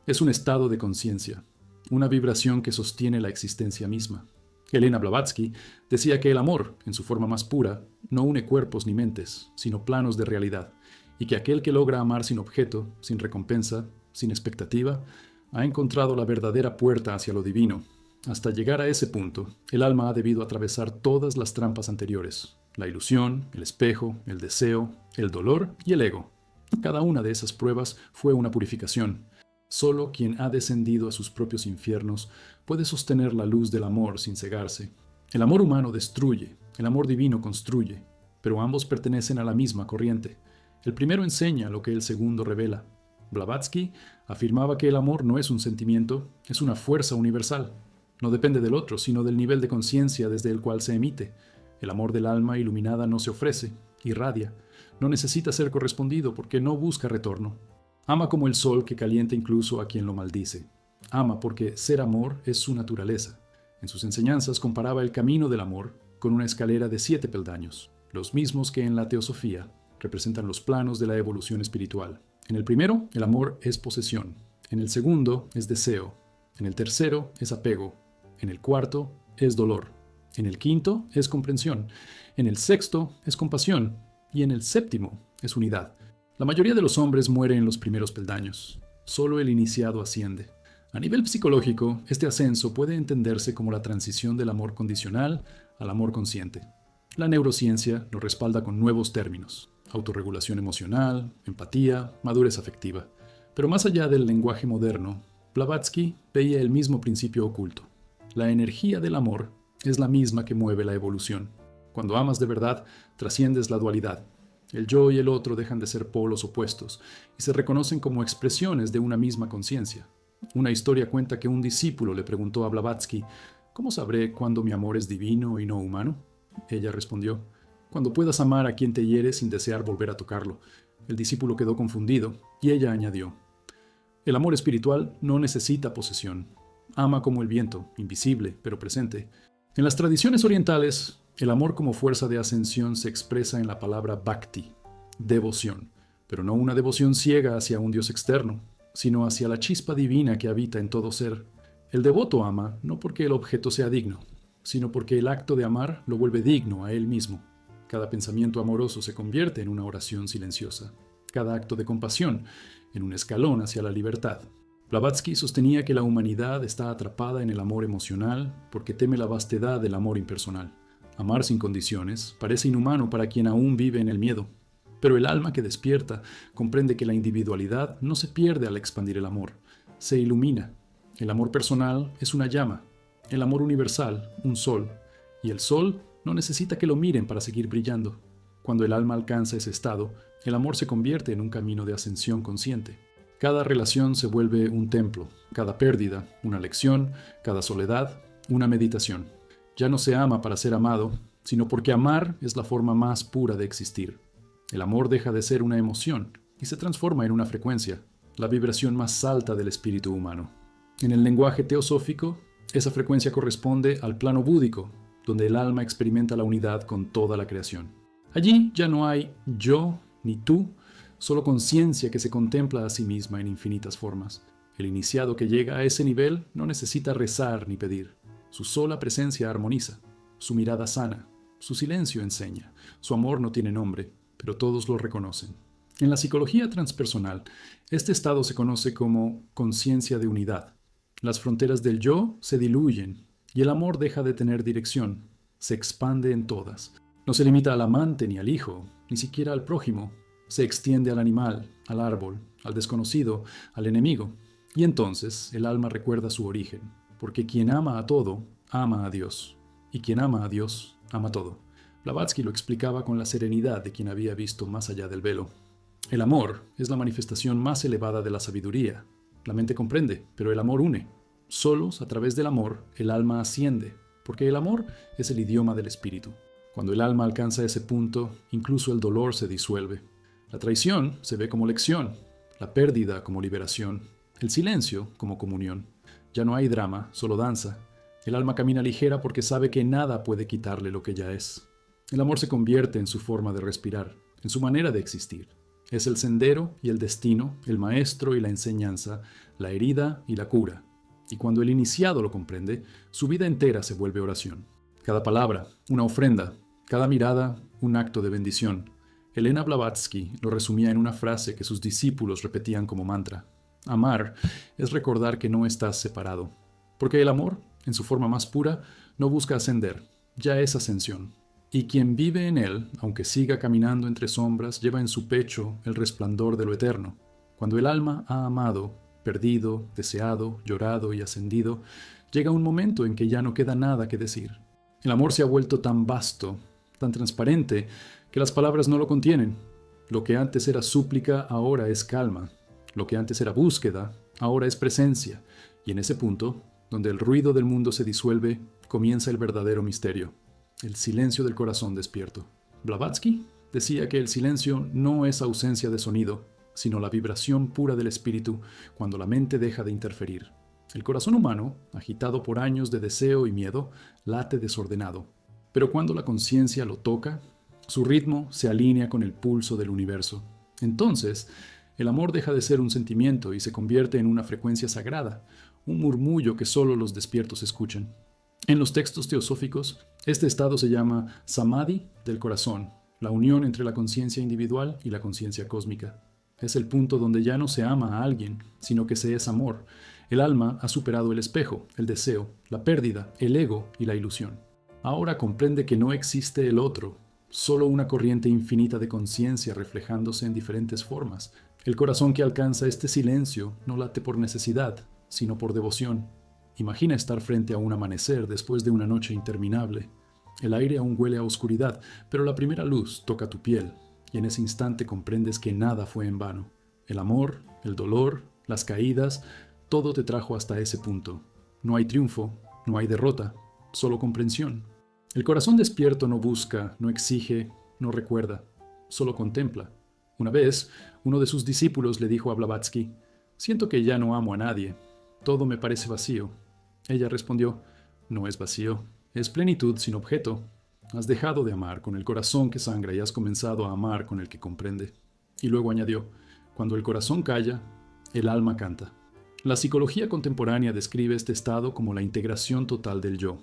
A: Es un estado de conciencia, una vibración que sostiene la existencia misma. Elena Blavatsky decía que el amor, en su forma más pura, no une cuerpos ni mentes, sino planos de realidad, y que aquel que logra amar sin objeto, sin recompensa, sin expectativa, ha encontrado la verdadera puerta hacia lo divino. Hasta llegar a ese punto, el alma ha debido atravesar todas las trampas anteriores: la ilusión, el espejo, el deseo, el dolor y el ego. Cada una de esas pruebas fue una purificación. Solo quien ha descendido a sus propios infiernos puede sostener la luz del amor sin cegarse. El amor humano destruye, el amor divino construye, pero ambos pertenecen a la misma corriente. El primero enseña lo que el segundo revela. Blavatsky afirmaba que el amor no es un sentimiento, es una fuerza universal. No depende del otro, sino del nivel de conciencia desde el cual se emite. El amor del alma iluminada no se ofrece, irradia. No necesita ser correspondido porque no busca retorno. Ama como el sol que calienta incluso a quien lo maldice. Ama porque ser amor es su naturaleza. En sus enseñanzas comparaba el camino del amor con una escalera de 7 peldaños, los mismos que en la teosofía representan los planos de la evolución espiritual. En el primero, el amor es posesión. En el segundo, es deseo. En el tercero, es apego. En el cuarto, es dolor. En el quinto, es comprensión. En el sexto, es compasión. Y en el séptimo, es unidad. La mayoría de los hombres muere en los primeros peldaños. Solo el iniciado asciende. A nivel psicológico, este ascenso puede entenderse como la transición del amor condicional al amor consciente. La neurociencia lo respalda con nuevos términos: autorregulación emocional, empatía, madurez afectiva. Pero más allá del lenguaje moderno, Blavatsky veía el mismo principio oculto. La energía del amor es la misma que mueve la evolución. Cuando amas de verdad, trasciendes la dualidad. El yo y el otro dejan de ser polos opuestos y se reconocen como expresiones de una misma conciencia. Una historia cuenta que un discípulo le preguntó a Blavatsky: ¿cómo sabré cuándo mi amor es divino y no humano? Ella respondió: cuando puedas amar a quien te hiere sin desear volver a tocarlo. El discípulo quedó confundido y ella añadió: el amor espiritual no necesita posesión. Ama como el viento, invisible pero presente. En las tradiciones orientales, el amor como fuerza de ascensión se expresa en la palabra bhakti, devoción, pero no una devoción ciega hacia un Dios externo, sino hacia la chispa divina que habita en todo ser. El devoto ama no porque el objeto sea digno, sino porque el acto de amar lo vuelve digno a él mismo. Cada pensamiento amoroso se convierte en una oración silenciosa. Cada acto de compasión en un escalón hacia la libertad. Blavatsky sostenía que la humanidad está atrapada en el amor emocional porque teme la vastedad del amor impersonal. Amar sin condiciones parece inhumano para quien aún vive en el miedo. Pero el alma que despierta comprende que la individualidad no se pierde al expandir el amor, se ilumina. El amor personal es una llama, el amor universal un sol, y el sol no necesita que lo miren para seguir brillando. Cuando el alma alcanza ese estado, el amor se convierte en un camino de ascensión consciente. Cada relación se vuelve un templo, cada pérdida una lección, cada soledad una meditación. Ya no se ama para ser amado, sino porque amar es la forma más pura de existir. El amor deja de ser una emoción y se transforma en una frecuencia, la vibración más alta del espíritu humano. En el lenguaje teosófico, esa frecuencia corresponde al plano búdico, donde el alma experimenta la unidad con toda la creación. Allí ya no hay yo ni tú, solo conciencia que se contempla a sí misma en infinitas formas. El iniciado que llega a ese nivel no necesita rezar ni pedir. Su sola presencia armoniza, su mirada sana, su silencio enseña, su amor no tiene nombre, pero todos lo reconocen. En la psicología transpersonal, este estado se conoce como conciencia de unidad. Las fronteras del yo se diluyen y el amor deja de tener dirección, se expande en todas. No se limita al amante ni al hijo, ni siquiera al prójimo. Se extiende al animal, al árbol, al desconocido, al enemigo. Y entonces el alma recuerda su origen, porque quien ama a todo, ama a Dios. Y quien ama a Dios, ama todo. Blavatsky lo explicaba con la serenidad de quien había visto más allá del velo. El amor es la manifestación más elevada de la sabiduría. La mente comprende, pero el amor une. Solos, a través del amor, el alma asciende. porque el amor es el idioma del espíritu. Cuando el alma alcanza ese punto, incluso el dolor se disuelve. La traición se ve como lección, la pérdida como liberación, el silencio como comunión. Ya no hay drama, solo danza. El alma camina ligera porque sabe que nada puede quitarle lo que ya es. El amor se convierte en su forma de respirar, en su manera de existir. Es el sendero y el destino, el maestro y la enseñanza, la herida y la cura. Y cuando el iniciado lo comprende, su vida entera se vuelve oración. Cada palabra, una ofrenda, cada mirada, un acto de bendición. Elena Blavatsky lo resumía en una frase que sus discípulos repetían como mantra. Amar es recordar que no estás separado. Porque el amor, en su forma más pura, no busca ascender, ya es ascensión. Y quien vive en él, aunque siga caminando entre sombras, lleva en su pecho el resplandor de lo eterno. Cuando el alma ha amado, perdido, deseado, llorado y ascendido, llega un momento en que ya no queda nada que decir. El amor se ha vuelto tan vasto, tan transparente, que las palabras no lo contienen. Lo que antes era súplica, ahora es calma. Lo que antes era búsqueda, ahora es presencia. Y en ese punto, donde el ruido del mundo se disuelve, comienza el verdadero misterio. El silencio del corazón despierto. Blavatsky decía que el silencio no es ausencia de sonido, sino la vibración pura del espíritu cuando la mente deja de interferir. El corazón humano, agitado por años de deseo y miedo, late desordenado. Pero cuando la conciencia lo toca, su ritmo se alinea con el pulso del universo. Entonces, el amor deja de ser un sentimiento y se convierte en una frecuencia sagrada, un murmullo que solo los despiertos escuchan. En los textos teosóficos, este estado se llama samadhi del corazón, la unión entre la conciencia individual y la conciencia cósmica. Es el punto donde ya no se ama a alguien, sino que se es amor. El alma ha superado el espejo, el deseo, la pérdida, el ego y la ilusión. Ahora comprende que no existe el otro, solo una corriente infinita de conciencia reflejándose en diferentes formas. El corazón que alcanza este silencio no late por necesidad, sino por devoción. Imagina estar frente a un amanecer después de una noche interminable. El aire aún huele a oscuridad, pero la primera luz toca tu piel, y en ese instante comprendes que nada fue en vano. El amor, el dolor, las caídas, todo te trajo hasta ese punto. No hay triunfo, no hay derrota, solo comprensión. El corazón despierto no busca, no exige, no recuerda, solo contempla. Una vez, uno de sus discípulos le dijo a Blavatsky: «Siento que ya no amo a nadie. Todo me parece vacío». Ella respondió: «No es vacío, es plenitud sin objeto. Has dejado de amar con el corazón que sangra y has comenzado a amar con el que comprende». Y luego añadió: «Cuando el corazón calla, el alma canta». La psicología contemporánea describe este estado como la integración total del yo.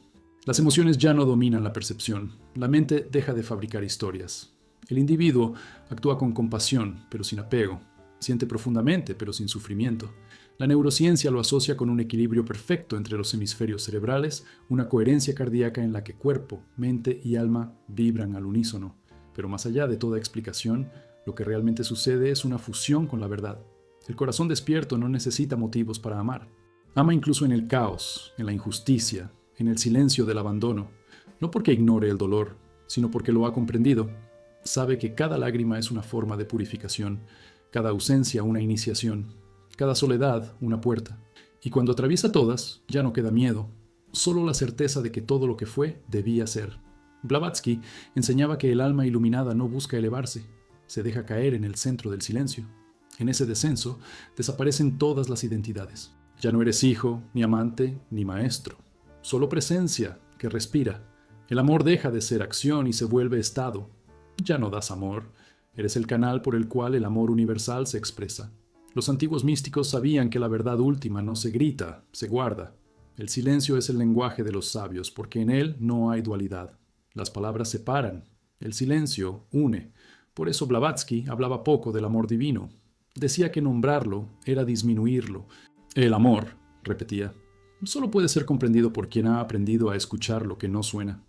A: Las emociones ya no dominan la percepción, la mente deja de fabricar historias. El individuo actúa con compasión, pero sin apego, siente profundamente, pero sin sufrimiento. La neurociencia lo asocia con un equilibrio perfecto entre los hemisferios cerebrales, una coherencia cardíaca en la que cuerpo, mente y alma vibran al unísono. Pero más allá de toda explicación, lo que realmente sucede es una fusión con la verdad. El corazón despierto no necesita motivos para amar. Ama incluso en el caos, en la injusticia, en el silencio del abandono, no porque ignore el dolor, sino porque lo ha comprendido. Sabe que cada lágrima es una forma de purificación, cada ausencia una iniciación, cada soledad una puerta. Y cuando atraviesa todas, ya no queda miedo, solo la certeza de que todo lo que fue debía ser. Blavatsky enseñaba que el alma iluminada no busca elevarse, se deja caer en el centro del silencio. En ese descenso desaparecen todas las identidades. Ya no eres hijo, ni amante, ni maestro. Solo presencia que respira. El amor deja de ser acción y se vuelve estado. Ya no das amor. Eres el canal por el cual el amor universal se expresa. Los antiguos místicos sabían que la verdad última no se grita, se guarda. El silencio es el lenguaje de los sabios porque en él no hay dualidad. Las palabras separan. El silencio une. Por eso Blavatsky hablaba poco del amor divino. Decía que nombrarlo era disminuirlo. El amor, repetía, solo puede ser comprendido por quien ha aprendido a escuchar lo que no suena.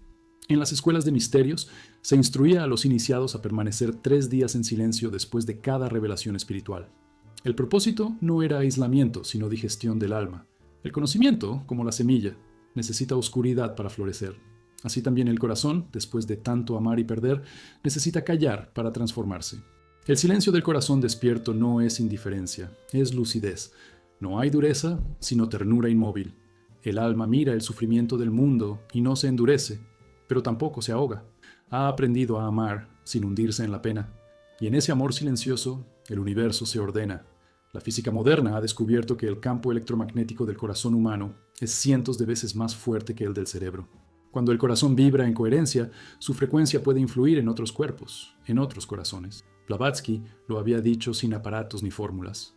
A: En las escuelas de misterios se instruía a los iniciados a permanecer 3 días en silencio después de cada revelación espiritual. El propósito no era aislamiento, sino digestión del alma. El conocimiento, como la semilla, necesita oscuridad para florecer. Así también el corazón, después de tanto amar y perder, necesita callar para transformarse. El silencio del corazón despierto no es indiferencia, es lucidez. No hay dureza, sino ternura inmóvil. El alma mira el sufrimiento del mundo y no se endurece, pero tampoco se ahoga. Ha aprendido a amar sin hundirse en la pena. Y en ese amor silencioso, el universo se ordena. La física moderna ha descubierto que el campo electromagnético del corazón humano es cientos de veces más fuerte que el del cerebro. Cuando el corazón vibra en coherencia, su frecuencia puede influir en otros cuerpos, en otros corazones. Blavatsky lo había dicho sin aparatos ni fórmulas.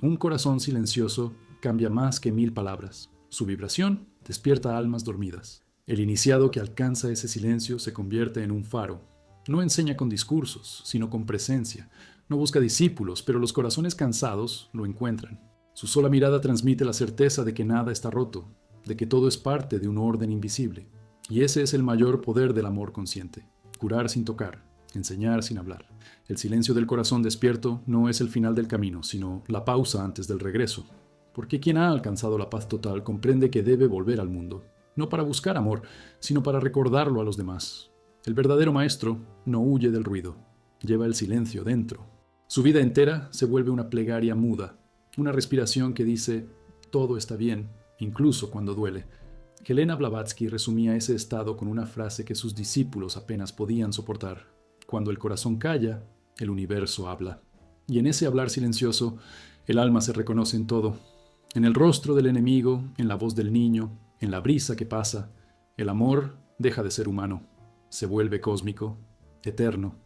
A: Un corazón silencioso cambia más que 1000 palabras. Su vibración despierta almas dormidas. El iniciado que alcanza ese silencio se convierte en un faro. No enseña con discursos, sino con presencia. No busca discípulos, pero los corazones cansados lo encuentran. Su sola mirada transmite la certeza de que nada está roto, de que todo es parte de un orden invisible. Y ese es el mayor poder del amor consciente. Curar sin tocar, enseñar sin hablar. El silencio del corazón despierto no es el final del camino, sino la pausa antes del regreso. Porque quien ha alcanzado la paz total comprende que debe volver al mundo, no para buscar amor, sino para recordarlo a los demás. El verdadero maestro no huye del ruido, lleva el silencio dentro. Su vida entera se vuelve una plegaria muda, una respiración que dice, todo está bien, incluso cuando duele. Helena Blavatsky resumía ese estado con una frase que sus discípulos apenas podían soportar. Cuando el corazón calla, el universo habla. Y en ese hablar silencioso, el alma se reconoce en todo. En el rostro del enemigo, en la voz del niño, en la brisa que pasa. El amor deja de ser humano. Se vuelve cósmico, eterno.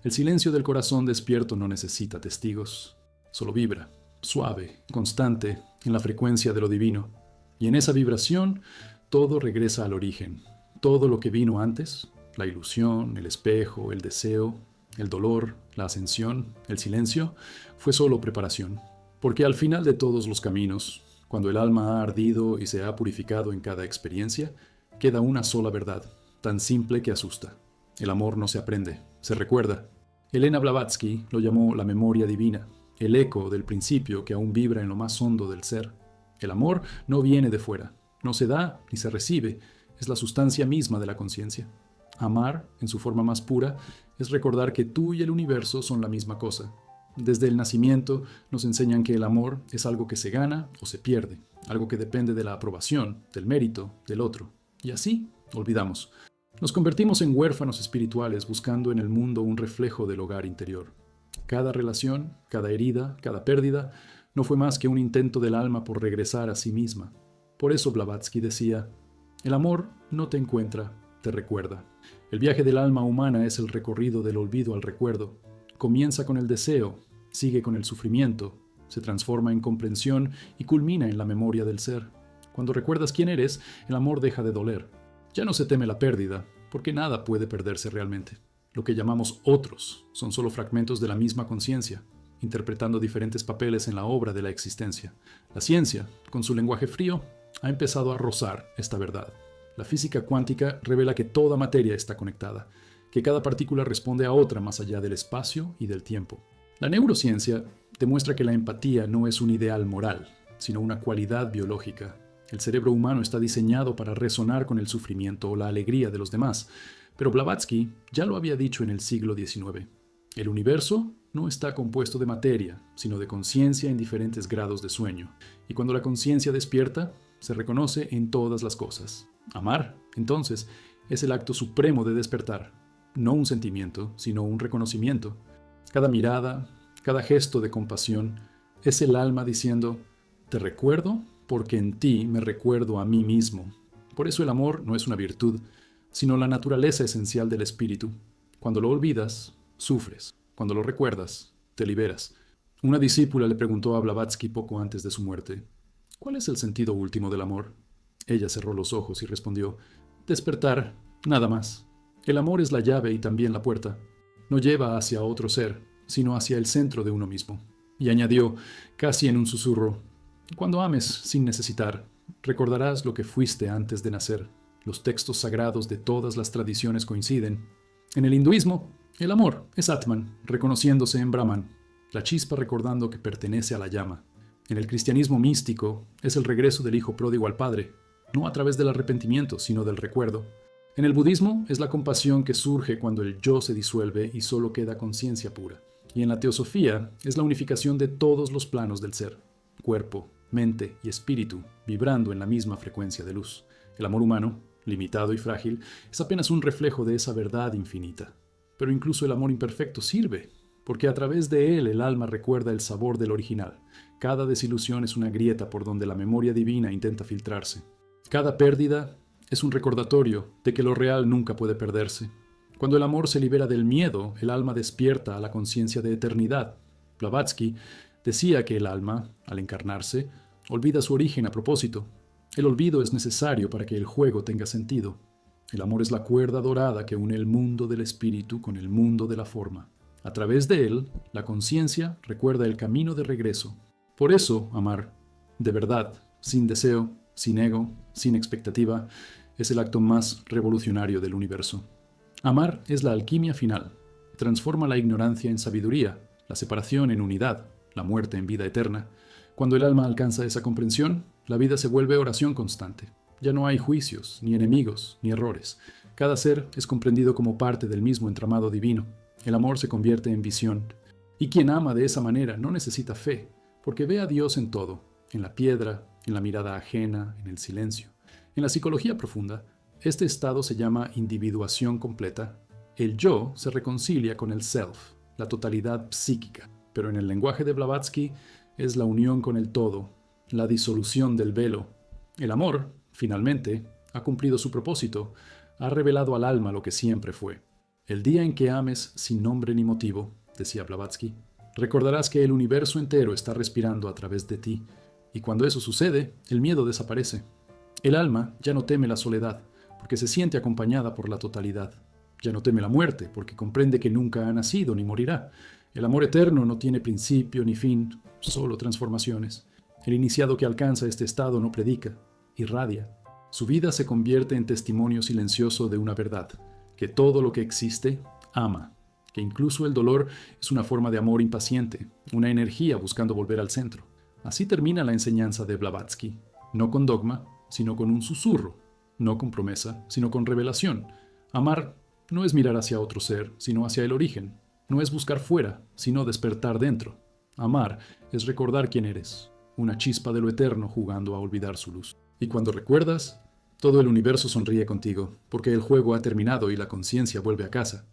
A: El silencio del corazón despierto no necesita testigos. Solo vibra, suave, constante, en la frecuencia de lo divino. Y en esa vibración, todo regresa al origen. Todo lo que vino antes, la ilusión, el espejo, el deseo, el dolor, la ascensión, el silencio, fue solo preparación. Porque al final de todos los caminos, cuando el alma ha ardido y se ha purificado en cada experiencia, queda una sola verdad, tan simple que asusta. El amor no se aprende, se recuerda. Helena Blavatsky lo llamó la memoria divina, el eco del principio que aún vibra en lo más hondo del ser. El amor no viene de fuera, no se da ni se recibe, es la sustancia misma de la conciencia. Amar, en su forma más pura, es recordar que tú y el universo son la misma cosa. Desde el nacimiento nos enseñan que el amor es algo que se gana o se pierde, algo que depende de la aprobación, del mérito, del otro. Y así, olvidamos. Nos convertimos en huérfanos espirituales buscando en el mundo un reflejo del hogar interior. Cada relación, cada herida, cada pérdida, no fue más que un intento del alma por regresar a sí misma. Por eso Blavatsky decía, el amor no te encuentra, te recuerda. El viaje del alma humana es el recorrido del olvido al recuerdo. Comienza con el deseo, sigue con el sufrimiento, se transforma en comprensión y culmina en la memoria del ser. Cuando recuerdas quién eres, el amor deja de doler. Ya no se teme la pérdida, porque nada puede perderse realmente. Lo que llamamos otros son solo fragmentos de la misma conciencia, interpretando diferentes papeles en la obra de la existencia. La ciencia, con su lenguaje frío, ha empezado a rozar esta verdad. La física cuántica revela que toda materia está conectada, que cada partícula responde a otra más allá del espacio y del tiempo. La neurociencia demuestra que la empatía no es un ideal moral, sino una cualidad biológica. El cerebro humano está diseñado para resonar con el sufrimiento o la alegría de los demás, pero Blavatsky ya lo había dicho en el siglo XIX. El universo no está compuesto de materia, sino de conciencia en diferentes grados de sueño, y cuando la conciencia despierta, se reconoce en todas las cosas. Amar, entonces, es el acto supremo de despertar, no un sentimiento, sino un reconocimiento. Cada mirada, cada gesto de compasión, es el alma diciendo, te recuerdo porque en ti me recuerdo a mí mismo. Por eso el amor no es una virtud, sino la naturaleza esencial del espíritu. Cuando lo olvidas, sufres. Cuando lo recuerdas, te liberas. Una discípula le preguntó a Blavatsky poco antes de su muerte, ¿cuál es el sentido último del amor? Ella cerró los ojos y respondió, despertar, nada más. El amor es la llave y también la puerta. No lleva hacia otro ser, sino hacia el centro de uno mismo. Y añadió, casi en un susurro, cuando ames sin necesitar, recordarás lo que fuiste antes de nacer. Los textos sagrados de todas las tradiciones coinciden. En el hinduismo, el amor es Atman, reconociéndose en Brahman, la chispa recordando que pertenece a la llama. En el cristianismo místico, es el regreso del hijo pródigo al padre, no a través del arrepentimiento, sino del recuerdo. En el budismo, es la compasión que surge cuando el yo se disuelve y solo queda conciencia pura. Y en la teosofía, es la unificación de todos los planos del ser, cuerpo, mente y espíritu vibrando en la misma frecuencia de luz. El amor humano, limitado y frágil, es apenas un reflejo de esa verdad infinita. Pero incluso el amor imperfecto sirve, porque a través de él el alma recuerda el sabor del original. Cada desilusión es una grieta por donde la memoria divina intenta filtrarse. Cada pérdida es un recordatorio de que lo real nunca puede perderse. Cuando el amor se libera del miedo, el alma despierta a la conciencia de eternidad. Blavatsky decía que el alma, al encarnarse, olvida su origen a propósito. El olvido es necesario para que el juego tenga sentido. El amor es la cuerda dorada que une el mundo del espíritu con el mundo de la forma. A través de él, la conciencia recuerda el camino de regreso. Por eso, amar, de verdad, sin deseo, sin ego, sin expectativa, es el acto más revolucionario del universo. Amar es la alquimia final. Transforma la ignorancia en sabiduría, la separación en unidad, la muerte en vida eterna. Cuando el alma alcanza esa comprensión, la vida se vuelve oración constante. Ya no hay juicios, ni enemigos, ni errores. Cada ser es comprendido como parte del mismo entramado divino. El amor se convierte en visión. Y quien ama de esa manera no necesita fe, porque ve a Dios en todo, en la piedra, en la mirada ajena, en el silencio. En la psicología profunda, este estado se llama individuación completa. El yo se reconcilia con el self, la totalidad psíquica. Pero en el lenguaje de Blavatsky es la unión con el todo, la disolución del velo. El amor, finalmente, ha cumplido su propósito, ha revelado al alma lo que siempre fue. El día en que ames sin nombre ni motivo, decía Blavatsky, recordarás que el universo entero está respirando a través de ti, y cuando eso sucede, el miedo desaparece. El alma ya no teme la soledad, porque se siente acompañada por la totalidad. Ya no teme la muerte, porque comprende que nunca ha nacido ni morirá. El amor eterno no tiene principio ni fin, solo transformaciones. El iniciado que alcanza este estado no predica, irradia. Su vida se convierte en testimonio silencioso de una verdad, que todo lo que existe ama, que incluso el dolor es una forma de amor impaciente, una energía buscando volver al centro. Así termina la enseñanza de Blavatsky, no con dogma, sino con un susurro, no con promesa, sino con revelación. Amar no es mirar hacia otro ser, sino hacia el origen. No es buscar fuera, sino despertar dentro. Amar es recordar quién eres, una chispa de lo eterno jugando a olvidar su luz. Y cuando recuerdas, todo el universo sonríe contigo, porque el juego ha terminado y la conciencia vuelve a casa.